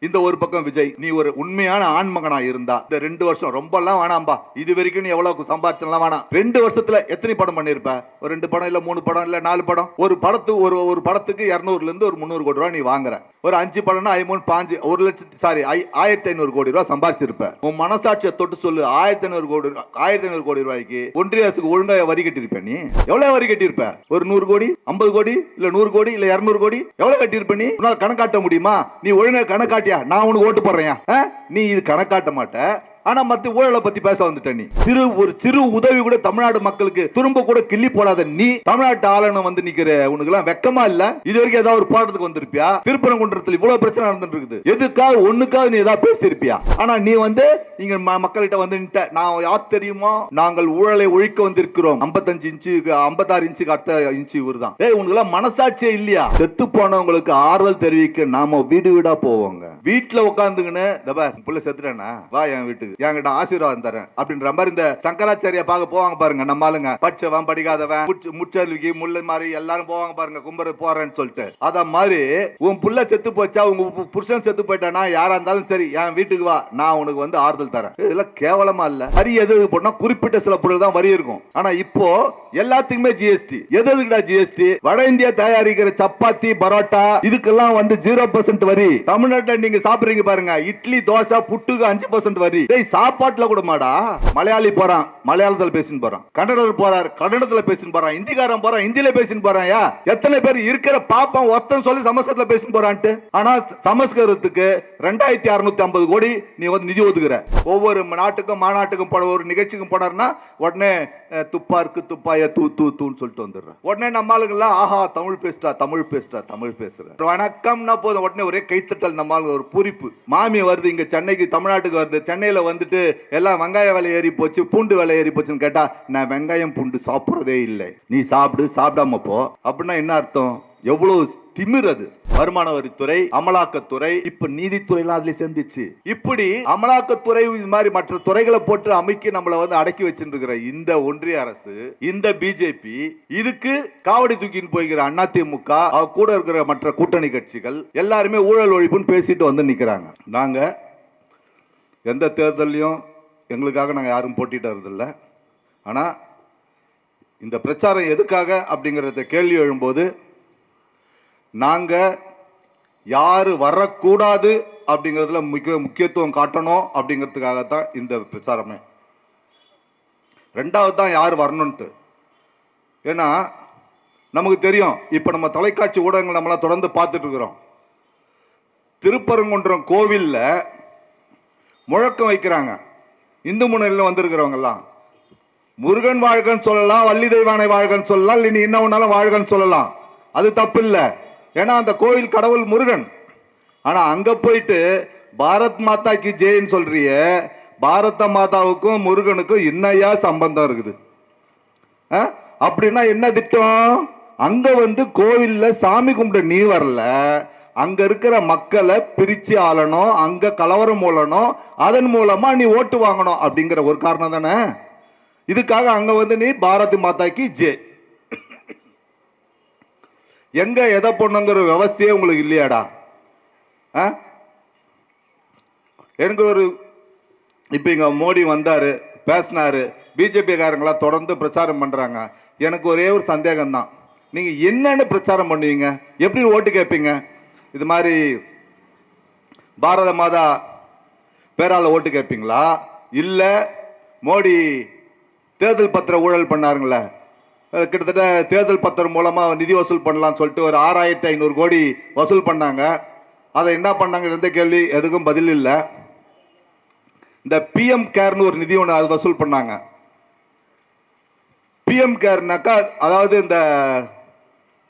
இந்த ஒரு பக்கம் விஜய். நீ ஒரு உண்மையான ஆண்மகனா இருந்தா இந்த 2 வருஷம் ரொம்ப எல்லாம் வேணாம்பா, இது வரைக்கும் நீ எவ்வளவு சம்பாதிச்சலாம் வேணாம், 2 வருஷத்துல எத்தனை படம் பண்ணிருப்ப? ஒரு 2 படம் இல்ல 3 படம் இல்ல 4 படம். ஒரு படத்துக்கு 200 இருந்து ஒரு 300 கோடி ரூபாய் நீ வாங்குற. ஒரு 5 படம்னா 1500 கோடி ரூபாய் சம்பாதிச்சிருப்ப. உன் மனசாட்சியை தொட்டு சொல்லு, 1500 கோடி ரூபாய்க்கு ஒன்றிய அரசுக்கு ஒழுங்கா வரி கட்டியிருப்ப? நீ எவ்வளவு வரி கட்டியிருப்ப? ஒரு 100 கோடி, 50 கோடி, இல்ல 100 கோடி, இல்ல 200 கோடி எவ்வளவு கட்டியிருப்ப? நீ கணக்காட்ட முடியுமா? நீ ஒழுங்கா கணக்காட்டியா? நான் உனக்கு ஓட்டு போடுறேன். நீ இது கணக்காட்ட மாட்ட. ஆனா மத்த ஊழலை பத்தி பேச வந்துட்ட. நீ ஒரு சிறு உதவி கூட தமிழ்நாடு மக்களுக்கு திரும்ப கூட கிள்ளி போடாத நீ தமிழ்நாட்டு ஆளுநர் வந்து நிக்கிற. உனக்கு எல்லாம் வெக்கமா இல்ல? இது வரைக்கும் ஏதாவது ஒரு பாடத்துக்கு வந்திருப்பியா? திருப்பரங்குன்றத்தில் இவ்வளவு பிரச்சனை நடந்துட்டு இருக்குது, எதுக்காக ஒண்ணுக்காக நீ ஏதாவது பேசியிருப்பியா? ஆனா நீ வந்து இங்க மக்கள்கிட்ட வந்து நான் யார் தெரியுமா, நாங்கள் ஊழலை ஒழிக்க வந்திருக்கிறோம், 55 இன்ச்சுக்கு 56 இன்ச்சுக்கு அடுத்த இன்ச்சு இவருதான். உனக்கு எல்லாம் மனசாட்சியே இல்லையா? செத்து போனவங்களுக்கு ஆறுதல் தெரிவிக்க நாம வீடு வீடா போவோங்க. வீட்டுல உட்காந்துங்கன்னு புள்ள செத்துட்டேனா வா என் வீட்டுக்கு, என்கிட்ட ஆசீர்வாதம் தரேன் அப்படின்ற மாதிரி இந்த சங்கராச்சாரிய பார்க்க போவாங்க பாருங்க. நம்ம ஆளுங்க படிச்சவன் படிக்காதவன் முச்சல்விக்கு முள்ள மாதிரி எல்லாரும் போவாங்க பாருங்க, கும்பர போறேன்னு சொல்லிட்டு. அத மாதிரி உன் புள்ள செத்து போச்சா, உங்க புருஷன் செத்து போயிட்டானா, யாரா இருந்தாலும் சரி என் வீட்டுக்கு வா, நான் உனக்கு வந்து ஆறுதல் தரேன். இதெல்லாம் கேவலமா இல்ல? வரி எது போனா குறிப்பிட்ட சில பொருள் தான் வரி இருக்கும். ஆனா இப்போ எல்லாத்துக்குமே ஜிஎஸ்டி. எதுக்குடா ஜிஎஸ்டி? வட இந்தியா தயாரிக்கிற சப்பாத்தி பரோட்டா இதுக்கெல்லாம் வந்து 0% வரி. தமிழ்நாட்டில் நீங்க சாப்பிடுறீங்க பாருங்க, இட்லி தோசை புட்டுக்கு 5% வரி. சாப்பாட்டுல கூட மாடா. மலையாளி போறான், மலையாளத்துல பேசின்னு போறான். கன்னடர் போறார், கன்னடத்துல பேசின்னு போறான். இந்திக்காரன் போறான், ஹிந்தியில பேசின்னு போறான். எத்தனை பேர் இருக்கிற பாப்பம் ஒத்தம் சொல்லி சமஸ்கிருதத்துல பேசின்னு போறான்ட்டு. ஆனா சமஸ்கிருதத்துக்கு 2650 கோடி நீ வந்து நிதி ஒதுக்குற. ஒவ்வொரு நாட்டுக்கும் மாநாட்டுக்கும் போன ஒரு நிகழ்ச்சிக்கும் போனார்னா உடனே துப்பா இருக்கு துப்பாய தூ தூ தூன்னு சொல்லிட்டு வந்துடுற. உடனே நம்ம ஆளுங்கெல்லாம் ஆஹா தமிழ் பேசுறா தமிழ் பேசுறா தமிழ் பேசுற வணக்கம்னா போதும் உடனே ஒரே கைத்தட்டல். நம்ம ஆளுங்க ஒரு பூரிப்பு. மாமி வருது இங்க சென்னைக்கு, தமிழ்நாட்டுக்கு வருது. சென்னையில வந்துட்டு எல்லாம் வெங்காய விலை ஏறி போச்சு, பூண்டு விலை ஏறி போச்சுன்னு கேட்டா நான் வெங்காயம் பூண்டு சாப்பிடுறதே இல்லை, நீ சாப்பிடு சாப்பிடாம போ அப்படின்னா என்ன அர்த்தம்? எவ்வளவு திமிர் அது. வருமான வரித்துறை, அமலாக்கத்துறை, இப்ப நீதித்துறை எல்லாம் அதுல சேர்ந்துச்சு. இப்படி அமலாக்கத்துறை இது மாதிரி மற்ற துறைகளை போட்டு அமைக்க நம்மள வந்து அடக்கி வச்சிருக்கிற இந்த ஒன்றிய அரசு, இந்த பிஜேபி, இதுக்கு காவடி தூக்கின்னு போய்கிற அதிமுக, கூட இருக்கிற மற்ற கூட்டணி கட்சிகள் எல்லாருமே ஊழல் ஒழிப்புன்னு பேசிட்டு வந்து நிக்கிறாங்க. நாங்க எந்த தேர்தலையும் எங்களுக்காக நாங்கள் யாரும் போட்டிட்டு வரதில்லை. ஆனால் இந்த பிரச்சாரம் எதுக்காக அப்படிங்கிறத கேள்வி எழும்போது நாங்கள் யார் வரக்கூடாது அப்படிங்கிறதுல முக்கியத்துவம் காட்டணும் அப்படிங்கிறதுக்காகத்தான் இந்த பிரச்சாரமே. ரெண்டாவது தான் யார் வரணுன்ட்டு. ஏன்னா நமக்கு தெரியும், இப்போ நம்ம தொலைக்காட்சி ஊடகங்கள் நம்மளாம் தொடர்ந்து பார்த்துட்டு இருக்கிறோம். திருப்பரங்குன்றம் கோவிலில் முழக்கம் வைக்கிறாங்க. இந்து முன்னணியில் வந்திருக்கிறவங்க எல்லாம் முருகன் வாழ்கன்னு சொல்லலாம், வள்ளி தெய்வானை வாழ்கன்னு சொல்லலாம், இல்லை என்ன ஒன்னாலும் வாழ்கன்னு சொல்லலாம். அது தப்பு இல்லை. ஏன்னா அந்த கோவில் கடவுள் முருகன். ஆனா அங்க போயிட்டு பாரத் மாதா கி ஜெயின்னு சொல்றிய, பாரத மாதாவுக்கும் முருகனுக்கும் என்னையா சம்பந்தம் இருக்குது? அப்படின்னா என்ன திட்டம்? அங்க வந்து கோவில்ல சாமி கும்பிட நீ வரல, அங்க இருக்கிற மக்களை பிரிச்சு ஆளணும், அங்க கலவரம் மூலணும், அதன் மூலமா நீ ஓட்டு வாங்கணும் அப்படிங்கிற ஒரு காரணம் தானே. இதுக்காக அங்க வந்து நீ பாரதி மாதாக்கு ஜெய், எங்க எதை பொண்ணுங்கிற விவசாயே உங்களுக்கு இல்லையாடா? எனக்கு ஒரு இப்ப இங்க மோடி வந்தாரு, பேசினாரு, பிஜேபி காரங்களா தொடர்ந்து பிரச்சாரம் பண்றாங்க. எனக்கு ஒரே ஒரு சந்தேகம் தான், நீங்க என்னன்னு பிரச்சாரம் பண்ணுவீங்க? எப்படி ஓட்டு கேட்பீங்க? இது மாதிரி பாரத மாதா பேரால ஓட்டு கேட்பீங்களா? இல்ல மோடி தேர்தல் பத்திர ஊழல் பண்ணாருங்களே, கிட்டத்தட்ட தேர்தல் பத்திரம் மூலமா நிதி வசூல் பண்ணலாம் சொல்லிட்டு ஒரு 6500 கோடி வசூல் பண்ணாங்க. அதை என்ன பண்ணாங்க? எந்த கேள்வி எதுக்கும் பதில் இல்லை. இந்த பிஎம் கேர்னு ஒரு நிதி ஒன்று அது வசூல் பண்ணாங்க. பிஎம் கேர்னாக்கா அதாவது இந்த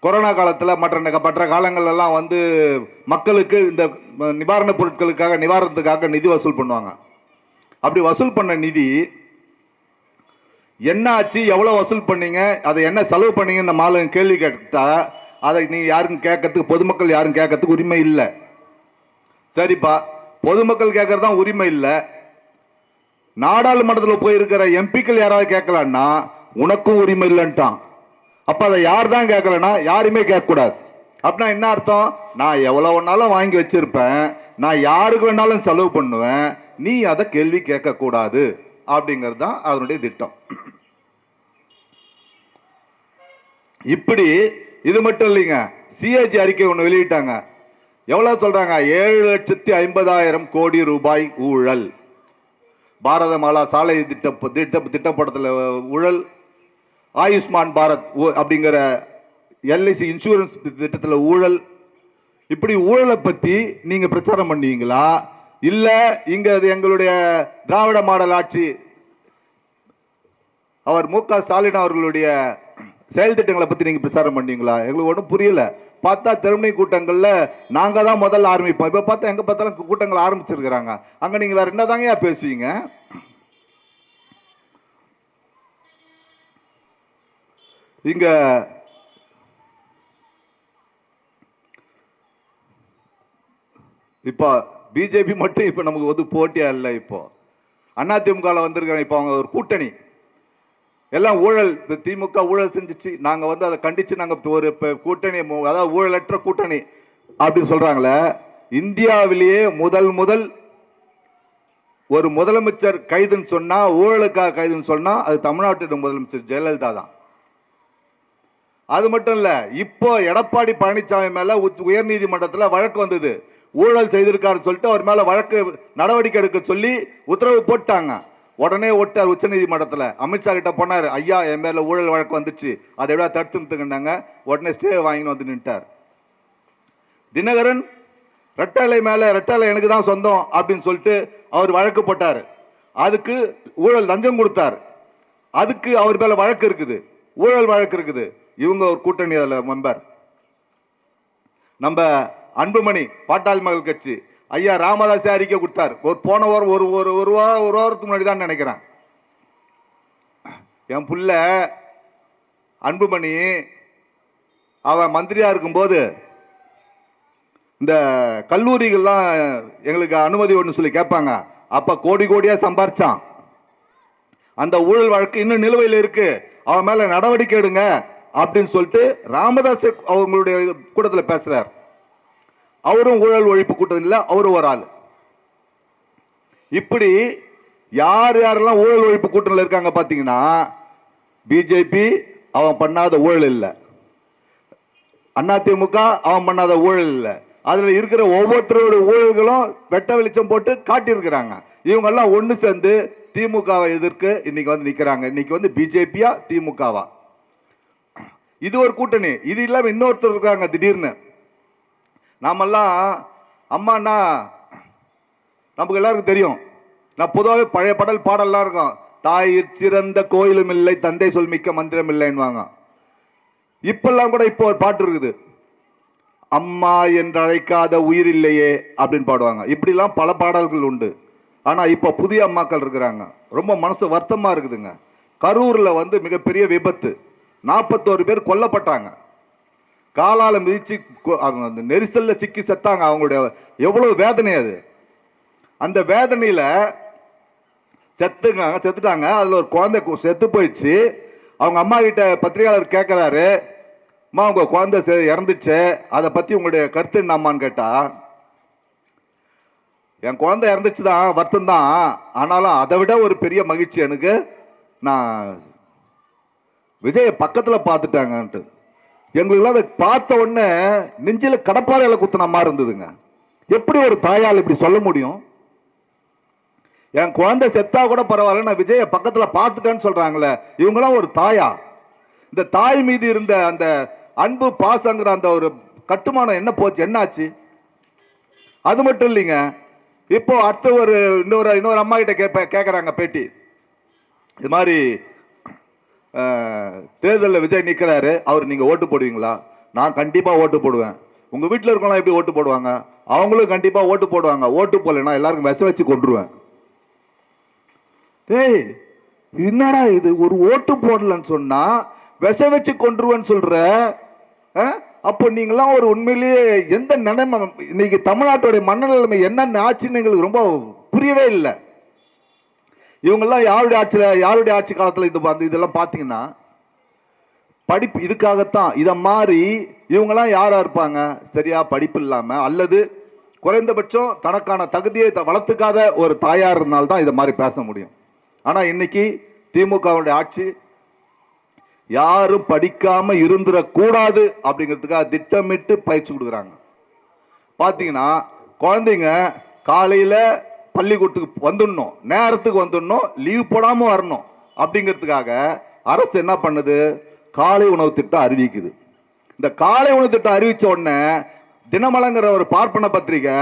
கொரோனா காலத்தில் மற்ற காலங்கள் எல்லாம் வந்து மக்களுக்கு இந்த நிவாரணப் பொருட்களுக்காக நிவாரணத்துக்காக நிதி வசூல் பண்ணுவாங்க. அப்படி வசூல் பண்ண நிதி என்ன ஆச்சு, எவ்வளவு வசூல் பண்ணீங்க, அதை என்ன செலவு பண்ணீங்கன்னு நம்ம ஆளுங்க கேள்வி கேட்டா அதை நீங்க யாரும் கேட்கறதுக்கு, பொதுமக்கள் யாரும் கேட்கறதுக்கு உரிமை இல்லை. சரிப்பா, பொதுமக்கள் கேட்கறது தான் உரிமை இல்லை. நாடாளுமன்றத்தில் போயிருக்கிற எம்பிக்கள் யாராவது கேட்கலான்னா உனக்கும் உரிமை இல்லைன்ட்டான். அப்ப அதை யார் தான் கேட்கலன்னா யாருமே கேட்கக்கூடாது. அப்படின்னா என்ன அர்த்தம்? நான் எவ்வளவு வேணாலும் வாங்கி வச்சிருப்பேன், நான் யாருக்கு வேணாலும் செலவு பண்ணுவேன், நீ அதை கேள்வி கேட்க கூடாது அப்படிங்கிறது தான் அதனுடைய திட்டம். இப்படி இது மட்டும் இல்லைங்க, சிஏஜி அறிக்கை ஒன்று வெளியிட்டாங்க. எவ்வளவு சொல்றாங்க? 7,50,000 கோடி ரூபாய் ஊழல். பாரத மாலா சாலை திட்டப்படத்தில் ஊழல், ஆயுஷ்மான் பாரத் அப்படிங்கிற எல்ஐசி இன்சூரன்ஸ் திட்டத்தில் ஊழல். இப்படி ஊழலை பத்தி நீங்க பிரச்சாரம் பண்ணுவீங்களா? இல்ல இங்க எங்களுடைய திராவிட மாடல் ஆட்சி அவர் மு.க. ஸ்டாலின் அவர்களுடைய செயல் திட்டங்களை பத்தி நீங்க பிரச்சாரம் பண்ணீங்களா? எங்களுக்கு ஒன்றும் புரியல. பார்த்தா திறமை கூட்டங்கள்ல நாங்க தான் முதல்ல ஆரம்பிப்போம். இப்ப பார்த்தா எங்க பார்த்தாலும் கூட்டங்கள் ஆரம்பிச்சிருக்கிறாங்க. அங்க நீங்க வேற என்னதாங்க பேசுவீங்க? இங்க இப்போ பிஜேபி மட்டும் இப்ப நமக்கு வந்து போட்டியா இல்லை. இப்போ அதிமுக வந்திருக்கிறோம். இப்போ அவங்க ஒரு கூட்டணி எல்லாம் ஊழல், திமுக ஊழல் செஞ்சிச்சு, நாங்க வந்து அதை கண்டிச்சு நாங்க ஒரு கூட்டணி, அதாவது ஊழலற்ற கூட்டணி அப்படின்னு சொல்றாங்களே. இந்தியாவிலேயே முதல் ஒரு முதலமைச்சர் கைதுன்னு சொன்னா, ஊழலுக்காக கைதுன்னு சொன்னா அது தமிழ்நாட்டு முதலமைச்சர் ஜெயலலிதா தான். அது மட்டும் இல்ல, இப்போ எடப்பாடி பழனிசாமி மேல உயர் நீதிமன்றத்தில் வழக்கு வந்தது. ஊழல் செய்திருக்காருன்னு சொல்லிட்டு அவர் மேல வழக்கு நடவடிக்கை எடுக்க சொல்லி உத்தரவு போட்டாங்க. உடனே ஒட்டார் உச்ச நீதிமன்றத்தில். அமித்ஷா கிட்ட போனார், ஐயா என் மேல ஊழல் வழக்கு வந்துச்சு, அதை விட தடுத்து நிறுத்துங்கன்னாங்க. உடனே ஸ்டே வாங்கின்னு வந்து நின்ட்டார். தினகரன் ரெட்டலை மேல ரெட்டலை எனக்கு தான் சொந்தம் அப்படின்னு சொல்லிட்டு அவர் வழக்கு போட்டார். அதுக்கு ஊழல் லஞ்சம் கொடுத்தார். அதுக்கு அவர் மேல வழக்கு இருக்குது, ஊழல் வழக்கு இருக்குது. இவங்க ஒரு கூட்டணி அதில் மெம்பர். நம்ம அன்புமணி பாட்டாளி மக்கள் கட்சி ஐயா ராமதாஸ் அறிக்கை கொடுத்தார். ஒரு போன வாரம் ஒரு வாரத்துக்கு முன்னாடி தான் நினைக்கிறேன். என் புள்ள அன்புமணி அவன் மந்திரியா இருக்கும்போது இந்த கல்லூரிகள்லாம் எங்களுக்கு அனுமதி ஒன்று சொல்லி கேட்பாங்க. அப்ப கோடி கோடியா சம்பாரிச்சான். அந்த ஊழல் வழக்கு இன்னும் நிலுவையில் இருக்கு, அவன் மேல நடவடிக்கை எடுங்க அப்படின்னு சொல்லிட்டு ராமதாஸ் அவங்களுடைய கூட்டத்தில் பேசுறார். அவரும் ஊழல் ஒழிப்பு கூட்டத்தில் அவரும் ஒரு ஆள். இப்படி யார் யாரெல்லாம் ஊழல் ஒழிப்பு கூட்டத்தில் இருக்காங்க பாத்தீங்கன்னா, பிஜேபி அவன் பண்ணாத ஊழல் இல்லை, அதிமுக அவன் பண்ணாத ஊழல் இல்லை. அதுல இருக்கிற ஒவ்வொருத்தரோட ஊழல்களும் வெட்ட வெளிச்சம் போட்டு காட்டியிருக்கிறாங்க. இவங்க எல்லாம் ஒன்று சேர்ந்து திமுகவை எதிர்க்கு இன்னைக்கு வந்து நிக்கிறாங்க. இன்னைக்கு வந்து பிஜேபியா திமுகவா, இது ஒரு கூட்டணி. இது இல்லாம இன்னொருத்தர் இருக்காங்க. திடீர்னு நாமெல்லாம் அம்மாண்ணா நமக்கு எல்லாருக்கும் தெரியும். நான் பொதுவாகவே பழைய பாடல்லாம் இருக்கும். தாயிற் சிறந்த கோயிலும் இல்லை, தந்தை சொல் மிக்க மந்திரம் இல்லைன்னுவாங்க. இப்பெல்லாம் கூட இப்போ ஒரு பாட்டு இருக்குது, அம்மா என்று அழைக்காத உயிர் இல்லையே அப்படின்னு பாடுவாங்க. இப்படிலாம் பல பாடல்கள் உண்டு. ஆனா இப்ப புதிய அம்மாக்கள் இருக்கிறாங்க. ரொம்ப மனசு வருத்தமா இருக்குதுங்க. கரூர்ல வந்து மிகப்பெரிய விபத்து, 41 பேர் கொல்லப்பட்டாங்க. காலால மிதிச்சு நெரிசல்ல சிக்கி செத்தாங்க. அவங்களுடைய எவ்வளவு வேதனை அது. அந்த வேதனையில செத்துட்டாங்க. அதுல ஒரு குழந்தை செத்து போயிடுச்சு. அவங்க அம்மா கிட்ட பத்திரிகையாளர் கேட்கிறாரு, அம்மா உங்க குழந்தை இறந்துச்சு, அதை பத்தி உங்களுடைய கருத்து என்னம்மான்னு கேட்டா, என் குழந்தை இறந்துச்சுதான், வருத்தம் தான், ஆனாலும் அதை விட ஒரு பெரிய மகிழ்ச்சி எனக்கு, நான் விஜய பக்கத்துல பார்த்துட்டாங்கன்ட்டு. எங்களுக்குலாம் அதை பார்த்த உடனே நெஞ்சில கடப்பாறையில குத்துன மாதிரி இருந்ததுங்க. எப்படி ஒரு தாயால் இப்படி சொல்ல முடியும்? என் குழந்தை செத்தா கூட பரவாயில்ல, நான் விஜய பக்கத்துல பார்த்துட்டேன்னு சொல்றாங்களே, இவங்கெல்லாம் ஒரு தாயா? இந்த தாய் மீது இருந்த அந்த அன்பு பாசங்கிற அந்த ஒரு கட்டுமானம் என்ன போச்சு, என்ன ஆச்சு? அது மட்டும் இல்லைங்க, இப்போ அடுத்த ஒரு இன்னொரு அம்மா கிட்ட கேட்கறாங்க பேட்டி, இது மாதிரி தேர்தலில் விஜய் நிற்கிறாரு, அவர் நீங்க ஓட்டு போடுவீங்களா? நான் கண்டிப்பா ஓட்டு போடுவேன். உங்க வீட்டில் இருக்கவங்களாம் எப்படி ஓட்டு போடுவாங்க? அவங்களும் கண்டிப்பா ஓட்டு போடுவாங்க. ஓட்டு போடலைன்னா எல்லாருக்கும் விஷ வச்சு கொண்டுருவேன். டேய் என்னடா இது, ஒரு ஓட்டு போடலன்னு சொன்னா விஷ வச்சு கொண்டுருவேன்னு சொல்ற. அப்போ நீங்களாம் ஒரு உண்மையிலேயே எந்த நிலைமை, இன்னைக்கு தமிழ்நாட்டுடைய மனநிலைமை என்ன ஆச்சுன்னு எங்களுக்கு ரொம்ப புரியவே இல்லை. இவங்கெல்லாம் யாருடைய ஆட்சி காலத்தில் இதெல்லாம் பார்த்தீங்கன்னா, படிப்பு இதுக்காகத்தான். இதை மாதிரி இவங்கெல்லாம் யாரா இருப்பாங்க? சரியா படிப்பு இல்லாம அல்லது குறைந்தபட்சம் தனக்கான தகுதியை வளர்த்துக்காத ஒரு தாயார் இருந்தால்தான் இதை மாதிரி பேச முடியும். ஆனா இன்னைக்கு திமுகவுடைய ஆட்சி யாரும் படிக்காம இருந்துடக்கூடாது அப்படிங்கிறதுக்காக திட்டமிட்டு பயிற்சி கொடுக்குறாங்க. பார்த்தீங்கன்னா குழந்தைங்க காலையில் பள்ளிக்கூடத்துக்கு வந்துடணும், நேரத்துக்கு வந்துடணும், லீவ் போடாமல் வரணும் அப்படிங்கிறதுக்காக அரசு என்ன பண்ணுது? காலை உணவு திட்டம் அறிவிக்குது. இந்த காலை உணவு திட்டம் அறிவித்த உடனே தினமலங்கிற ஒரு பார்ப்பன பத்திரிகை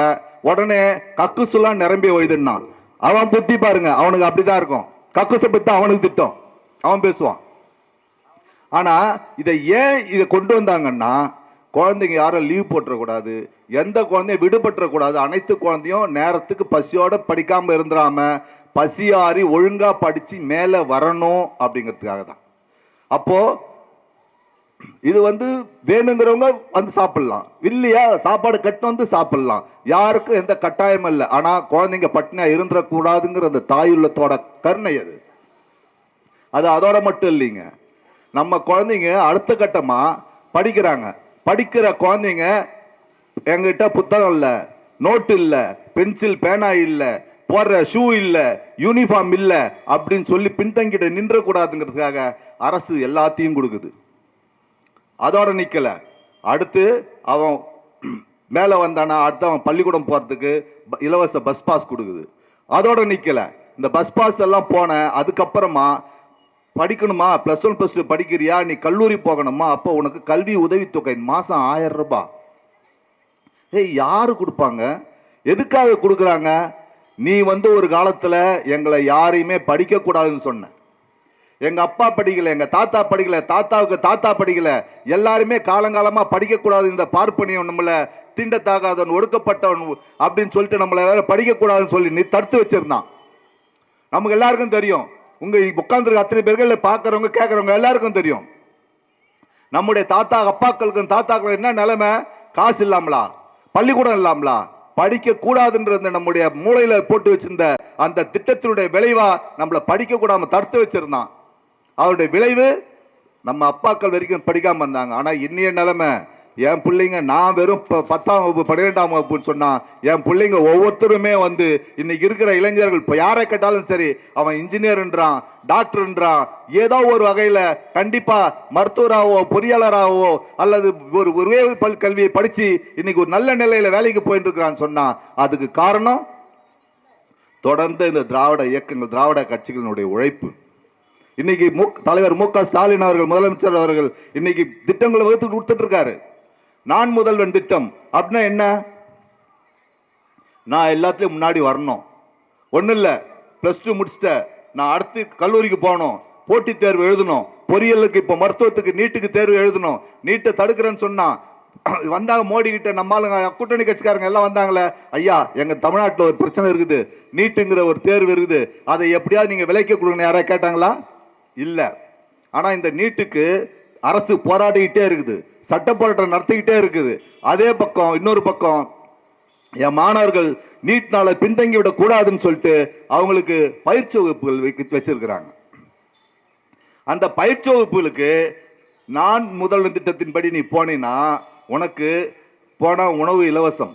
உடனே கக்குசுலாம் நிரம்பி ஒழுதுன்னான். அவன் புத்தி பாருங்க, அவனுக்கு அப்படிதான் இருக்கும். கக்குசை பற்றி அவனுக்கு திட்டம், அவன் பேசுவான். ஆனா இதை கொண்டு வந்தாங்கன்னா குழந்தைங்க யாரும் லீவ் போட்டுறக்கூடாது, எந்த குழந்தையும் விடுபட்டுறக்கூடாது, அனைத்து குழந்தையும் நேரத்துக்கு பசியோட படிக்காம இருந்துடாம பசியாரி ஒழுங்கா படிச்சு மேல வரணும் அப்படிங்கிறதுக்காக தான். அப்போ இது வேணுங்கிறவங்க வந்து சாப்பிடலாம், இல்லையா சாப்பாடு கட்டு வந்து சாப்பிடலாம், யாருக்கும் எந்த கட்டாயம் இல்லை. ஆனா குழந்தைங்க பட்டினியா இருந்துடக்கூடாதுங்கிற அந்த தாயுள்ளத்தோட கருணை அது அதோட மட்டும் இல்லைங்க. நம்ம குழந்தைங்க அடுத்த கட்டமா படிக்கிறாங்க. படிக்கிற குழந்தைங்க எங்கிட்ட புத்தகம் இல்லை, நோட்டு இல்லை, பென்சில் பேனா இல்லை, போடுற ஷூ இல்லை, யூனிஃபார்ம் இல்லை அப்படின்னு சொல்லி பின்தங்கிட்ட நின்ற கூடாதுங்கிறதுக்காக அரசு எல்லாத்தையும் கொடுக்குது. அதோட நிக்கல, அடுத்து அவன் மேல வந்தானா அடுத்து அவன் பள்ளிக்கூடம் போறதுக்கு இலவச பஸ் பாஸ் கொடுக்குது. அதோட நிக்கல, இந்த பஸ் பாஸ் எல்லாம் போன அதுக்கப்புறமா படிக்கணுமா, +1 +2 படிக்கிறியா, நீ கல்லூரி போகணுமா, அப்போ உனக்கு கல்வி உதவித்தொகை மாசம் 1000 ரூபாய். யாரு கொடுப்பாங்க? எதுக்காக கொடுக்குறாங்க? நீ ஒரு காலத்துல எங்களை யாரையுமே படிக்க கூடாதுன்னு சொன்ன. எங்க அப்பா படிக்கல, எங்க தாத்தா படிக்கல, தாத்தாவுக்கு தாத்தா படிக்கல, எல்லாருமே காலங்காலமா படிக்க கூடாது, இந்த பார்ப்பனியம் நம்மள தீண்டத்தாகாதவன் ஒடுக்கப்பட்டவன் அப்படின்னு சொல்லிட்டு நம்மள எல்லாரும் படிக்க கூடாதுன்னு சொல்லி நீ தடுத்து வச்சிருந்தான். நமக்கு எல்லாருக்கும் தெரியும், உங்க உட்கார்ந்துருக்க அத்தனை பேர்கள் இல்லை பாக்குறவங்க கேட்கறவங்க எல்லாருக்கும் தெரியும். நம்முடைய தாத்தா அப்பாக்களுக்கும் தாத்தாக்களுக்கும் என்ன நிலைமை? காசு இல்லாமலா, பள்ளிக்கூடம் இல்லாமலா, படிக்க கூடாதுன்ற நம்முடைய மூளையில போட்டு வச்சிருந்த அந்த திட்டத்தினுடைய விளைவா நம்மளை படிக்க கூடாம தடுத்து வச்சிருந்தான். அவருடைய விளைவு நம்ம அப்பாக்கள் வரைக்கும் படிக்காம வந்தாங்க. ஆனா இன்னைய நிலைமை, என் பிள்ளைங்க நான் வெறும் 10ஆம் வகுப்பு 12ஆம் வகுப்புன்னு சொன்னா என் பிள்ளைங்க ஒவ்வொருத்தருமே இன்னைக்கு இருக்கிற இளைஞர்கள் இப்போ யாரை கேட்டாலும் சரி, அவன் இன்ஜினியர்ன்றான், டாக்டர்ன்றான், ஏதோ ஒரு வகையில கண்டிப்பா மருத்துவராகவோ பொறியாளராகவோ அல்லது ஒரு உயர் கல்வியை படிச்சு இன்னைக்கு ஒரு நல்ல நிலையில வேலைக்கு போயிட்டு இருக்கிறான்னு சொன்னா அதுக்கு காரணம் தொடர்ந்து இந்த திராவிட இயக்கங்கள், திராவிட கட்சிகளினுடைய உழைப்பு. இன்னைக்கு தலைவர் மு.க. ஸ்டாலின் அவர்கள், முதலமைச்சர் அவர்கள் இன்னைக்கு திட்டங்களை வகுத்து கொடுத்துட்டு இருக்காரு. நான் முதல்வன் திட்டம் அப்படின்னா என்ன? நான் எல்லாத்துலயும் முன்னாடி வரணும், ஒன்றும் இல்லை, +2 முடிச்சுட்ட, நான் அடுத்து கல்லூரிக்கு போகணும், போட்டித் தேர்வு எழுதணும், பொறியியலுக்கு இப்போ மருத்துவத்துக்கு நீட்டுக்கு தேர்வு எழுதணும், நீட்டை தடுக்கிறேன்னு சொன்னா வந்தாங்க மோடி கிட்ட, நம்மளுங்க கூட்டணி கட்சிக்காரங்க எல்லாம் வந்தாங்களே, ஐயா எங்க தமிழ்நாட்டில் ஒரு பிரச்சனை இருக்குது, நீட்டுங்கிற ஒரு தேர்வு இருக்குது, அதை எப்படியாவது நீங்க விலைக்கு கொடுங்க யாராவது கேட்டாங்களா? இல்லை. ஆனா இந்த நீட்டுக்கு அரசு போராடிக்கிட்டே இருக்குது, சட்ட போராட்டம் நடத்திக்கிட்டே இருக்குது. அதே பக்கம் இன்னொரு பக்கம் என் மாணவர்கள் நீட்னால பின்தங்கி விட கூடாதுன்னு சொல்லிட்டு அவங்களுக்கு பயிற்சி வகுப்புகள் வச்சிருக்கிறாங்க. அந்த பயிற்சி வகுப்புகளுக்கு நான் முதல்வன் திட்டத்தின்படி நீ போனீன்னா உனக்கு போன உணவு இலவசம்,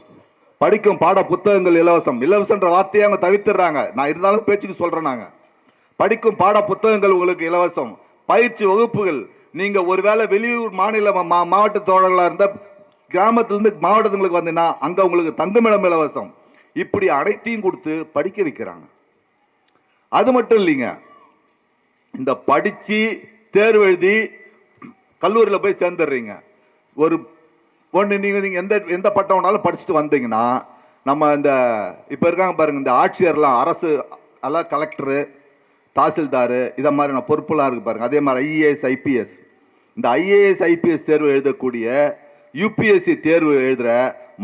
படிக்கும் பாட புத்தகங்கள் இலவசம். இலவசன்ற வார்த்தையை அவங்க தவிர்த்துறாங்க, நான் இருந்தாலும் பேச்சுக்கு சொல்றேன். நாங்க படிக்கும் பாட புத்தகங்கள் உங்களுக்கு இலவசம், பயிற்சி வகுப்புகள். நீங்க ஒருவேளை வெளியூர் மாநில மாவட்ட தோழர்களா இருந்த கிராமத்திலிருந்து மாவட்டத்துங்களுக்கு வந்தீங்கன்னா அங்க உங்களுக்கு தங்குமிடம் இலவசம். இப்படி அனைத்தையும் கொடுத்து படிக்க வைக்கிறாங்க. அது மட்டும் இல்லைங்க, இந்த படிச்சு தேர்வு எழுதி கல்லூரியில் போய் சேர்ந்துடுறீங்க. நீங்க எந்த பட்டம் வேணாலும் படிச்சுட்டு வந்தீங்கன்னா நம்ம இந்த இப்ப இருக்காங்க பாருங்க, இந்த ஆட்சியர்லாம் அரசு எல்லாம் கலெக்டரு, தாசில்தார், இதை மாதிரி பொறுப்புலாம் இருக்கு பாருங்க. அதே மாதிரி IAS IPS, இந்த IAS IPS தேர்வு எழுதக்கூடிய UPSC தேர்வு எழுதுற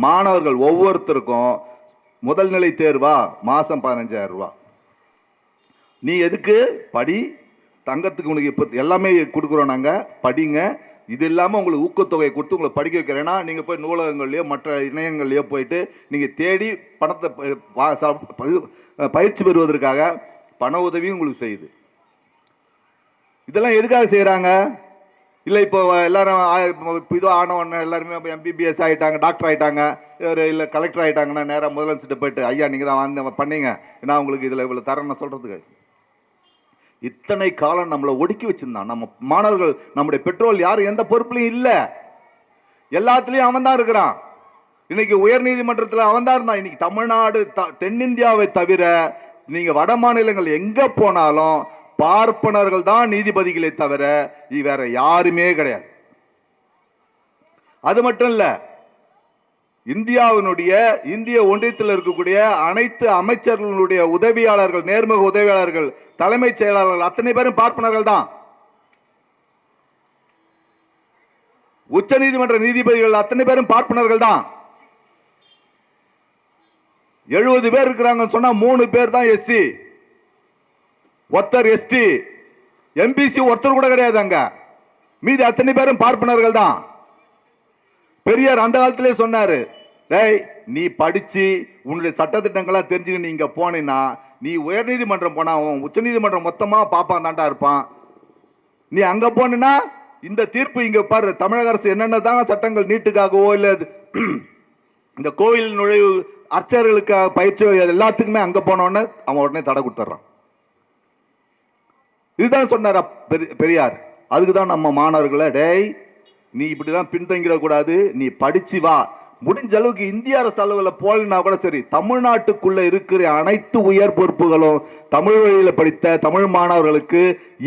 மாணவர்கள் ஒவ்வொருத்தருக்கும் முதல் நிலை தேர்வா மாசம் 15,000 ரூபாய். நீ எதுக்கு படி, தங்கத்துக்கு உனக்கு இப்போ எல்லாமே கொடுக்குறோம் நாங்கள், படிங்க. இது இல்லாமல் உங்களுக்கு ஊக்கத்தொகை கொடுத்து உங்களை படிக்க வைக்கிறேன்னா நீங்கள் போய் நூலகங்கள்லையோ மற்ற இணையங்கள்லையோ போயிட்டு நீங்கள் தேடி பணத்தை பயிற்சி பெறுவதற்காக பண உதவியும் உங்களுக்கு செய்யுது. இதெல்லாம் எதுக்காக செய்கிறாங்க? இல்லை இப்போ எல்லாரும் இது ஆனவொன்னே எல்லாருமே MBBS ஆகிட்டாங்க, டாக்டர் ஆகிட்டாங்க, இல்லை கலெக்டர் ஆகிட்டாங்கன்னா நேராக முதலமைச்சர்கிட்ட போயிட்டு ஐயா நீங்கள் தான் வந்து பண்ணீங்க, நான் உங்களுக்கு இதில் இவ்வளோ தரேன்னு சொல்கிறதுக்கு. இத்தனை காலம் நம்மளை ஒடுக்கி வச்சிருந்தான். நம்ம மாணவர்கள், நம்முடைய பெற்றோர் யாரும் எந்த பொறுப்புலையும் இல்லை, எல்லாத்துலேயும் அவன் தான் இருக்கிறான். இன்னைக்கு உயர் நீதிமன்றத்தில் அவன் தான் இருந்தான். இன்னைக்கு தமிழ்நாடு தென்னிந்தியாவை தவிர நீங்க வட மாநிலங்கள் எங்க போனாலும் பார்ப்பனர்கள் தான் நீதிபதிகளை தவிர வேற யாருமே கிடையாது. அது மட்டும் இல்ல, இந்திய ஒன்றியத்தில் இருக்கக்கூடிய அனைத்து அமைச்சர்களுடைய உதவியாளர்கள், நேர்முக உதவியாளர்கள், தலைமைச் செயலாளர்கள் அத்தனை பேரும் பார்ப்பனர்கள் தான். உச்ச நீதிமன்ற நீதிபதிகள் அத்தனை பேரும் பார்ப்பனர்கள் தான். 70 பேர் இருக்கிறாங்க சொன்னா 3 பேர் தான் SC, ஒருத்தர் ST, MBC ஒருத்தர் கூட கிடையாது அங்க. மீதி அத்தனை பேரும் பார்ப்பனர்கள் தான். பெரியார் அந்த காலத்திலே சொன்னாரு, டேய் நீ படிச்சு உன்னுடைய சட்டத்திட்டங்களா தெரிஞ்சுக்க நீ இங்க போனீன்னா நீ உயர் நீதிமன்றம் போனா உச்ச நீதிமன்றம் மொத்தமா பாப்பான் தாண்டா இருப்பான். நீ அங்க போனா இந்த தீர்ப்பு இங்க பாரு, தமிழக அரசு என்னென்ன தான் சட்டங்கள் நீட்டுக்காகவோ இல்ல இந்த கோவில் நுழைவு அர்ச்சகர்களுக்கு பயிற்சி எல்லாத்துக்குமே அங்க போனோடனே அவன் உடனே தடை கொடுத்துட்றான். இதுதான் சொன்னார் பெரியார். அதுக்குதான் நம்ம மாணவர்களை, டேய் நீ இப்படிதான் பின்தங்கிடக்கூடாது, நீ படிச்சு வா, முடிஞ்ச அளவுக்கு இந்திய அரசு அளவில் போலனா கூட சரி, தமிழ்நாட்டுக்குள்ள இருக்கிற அனைத்து உயர் பொறுப்புகளும் தமிழ் வழியில படித்த தமிழ் மாணவர்களுக்கு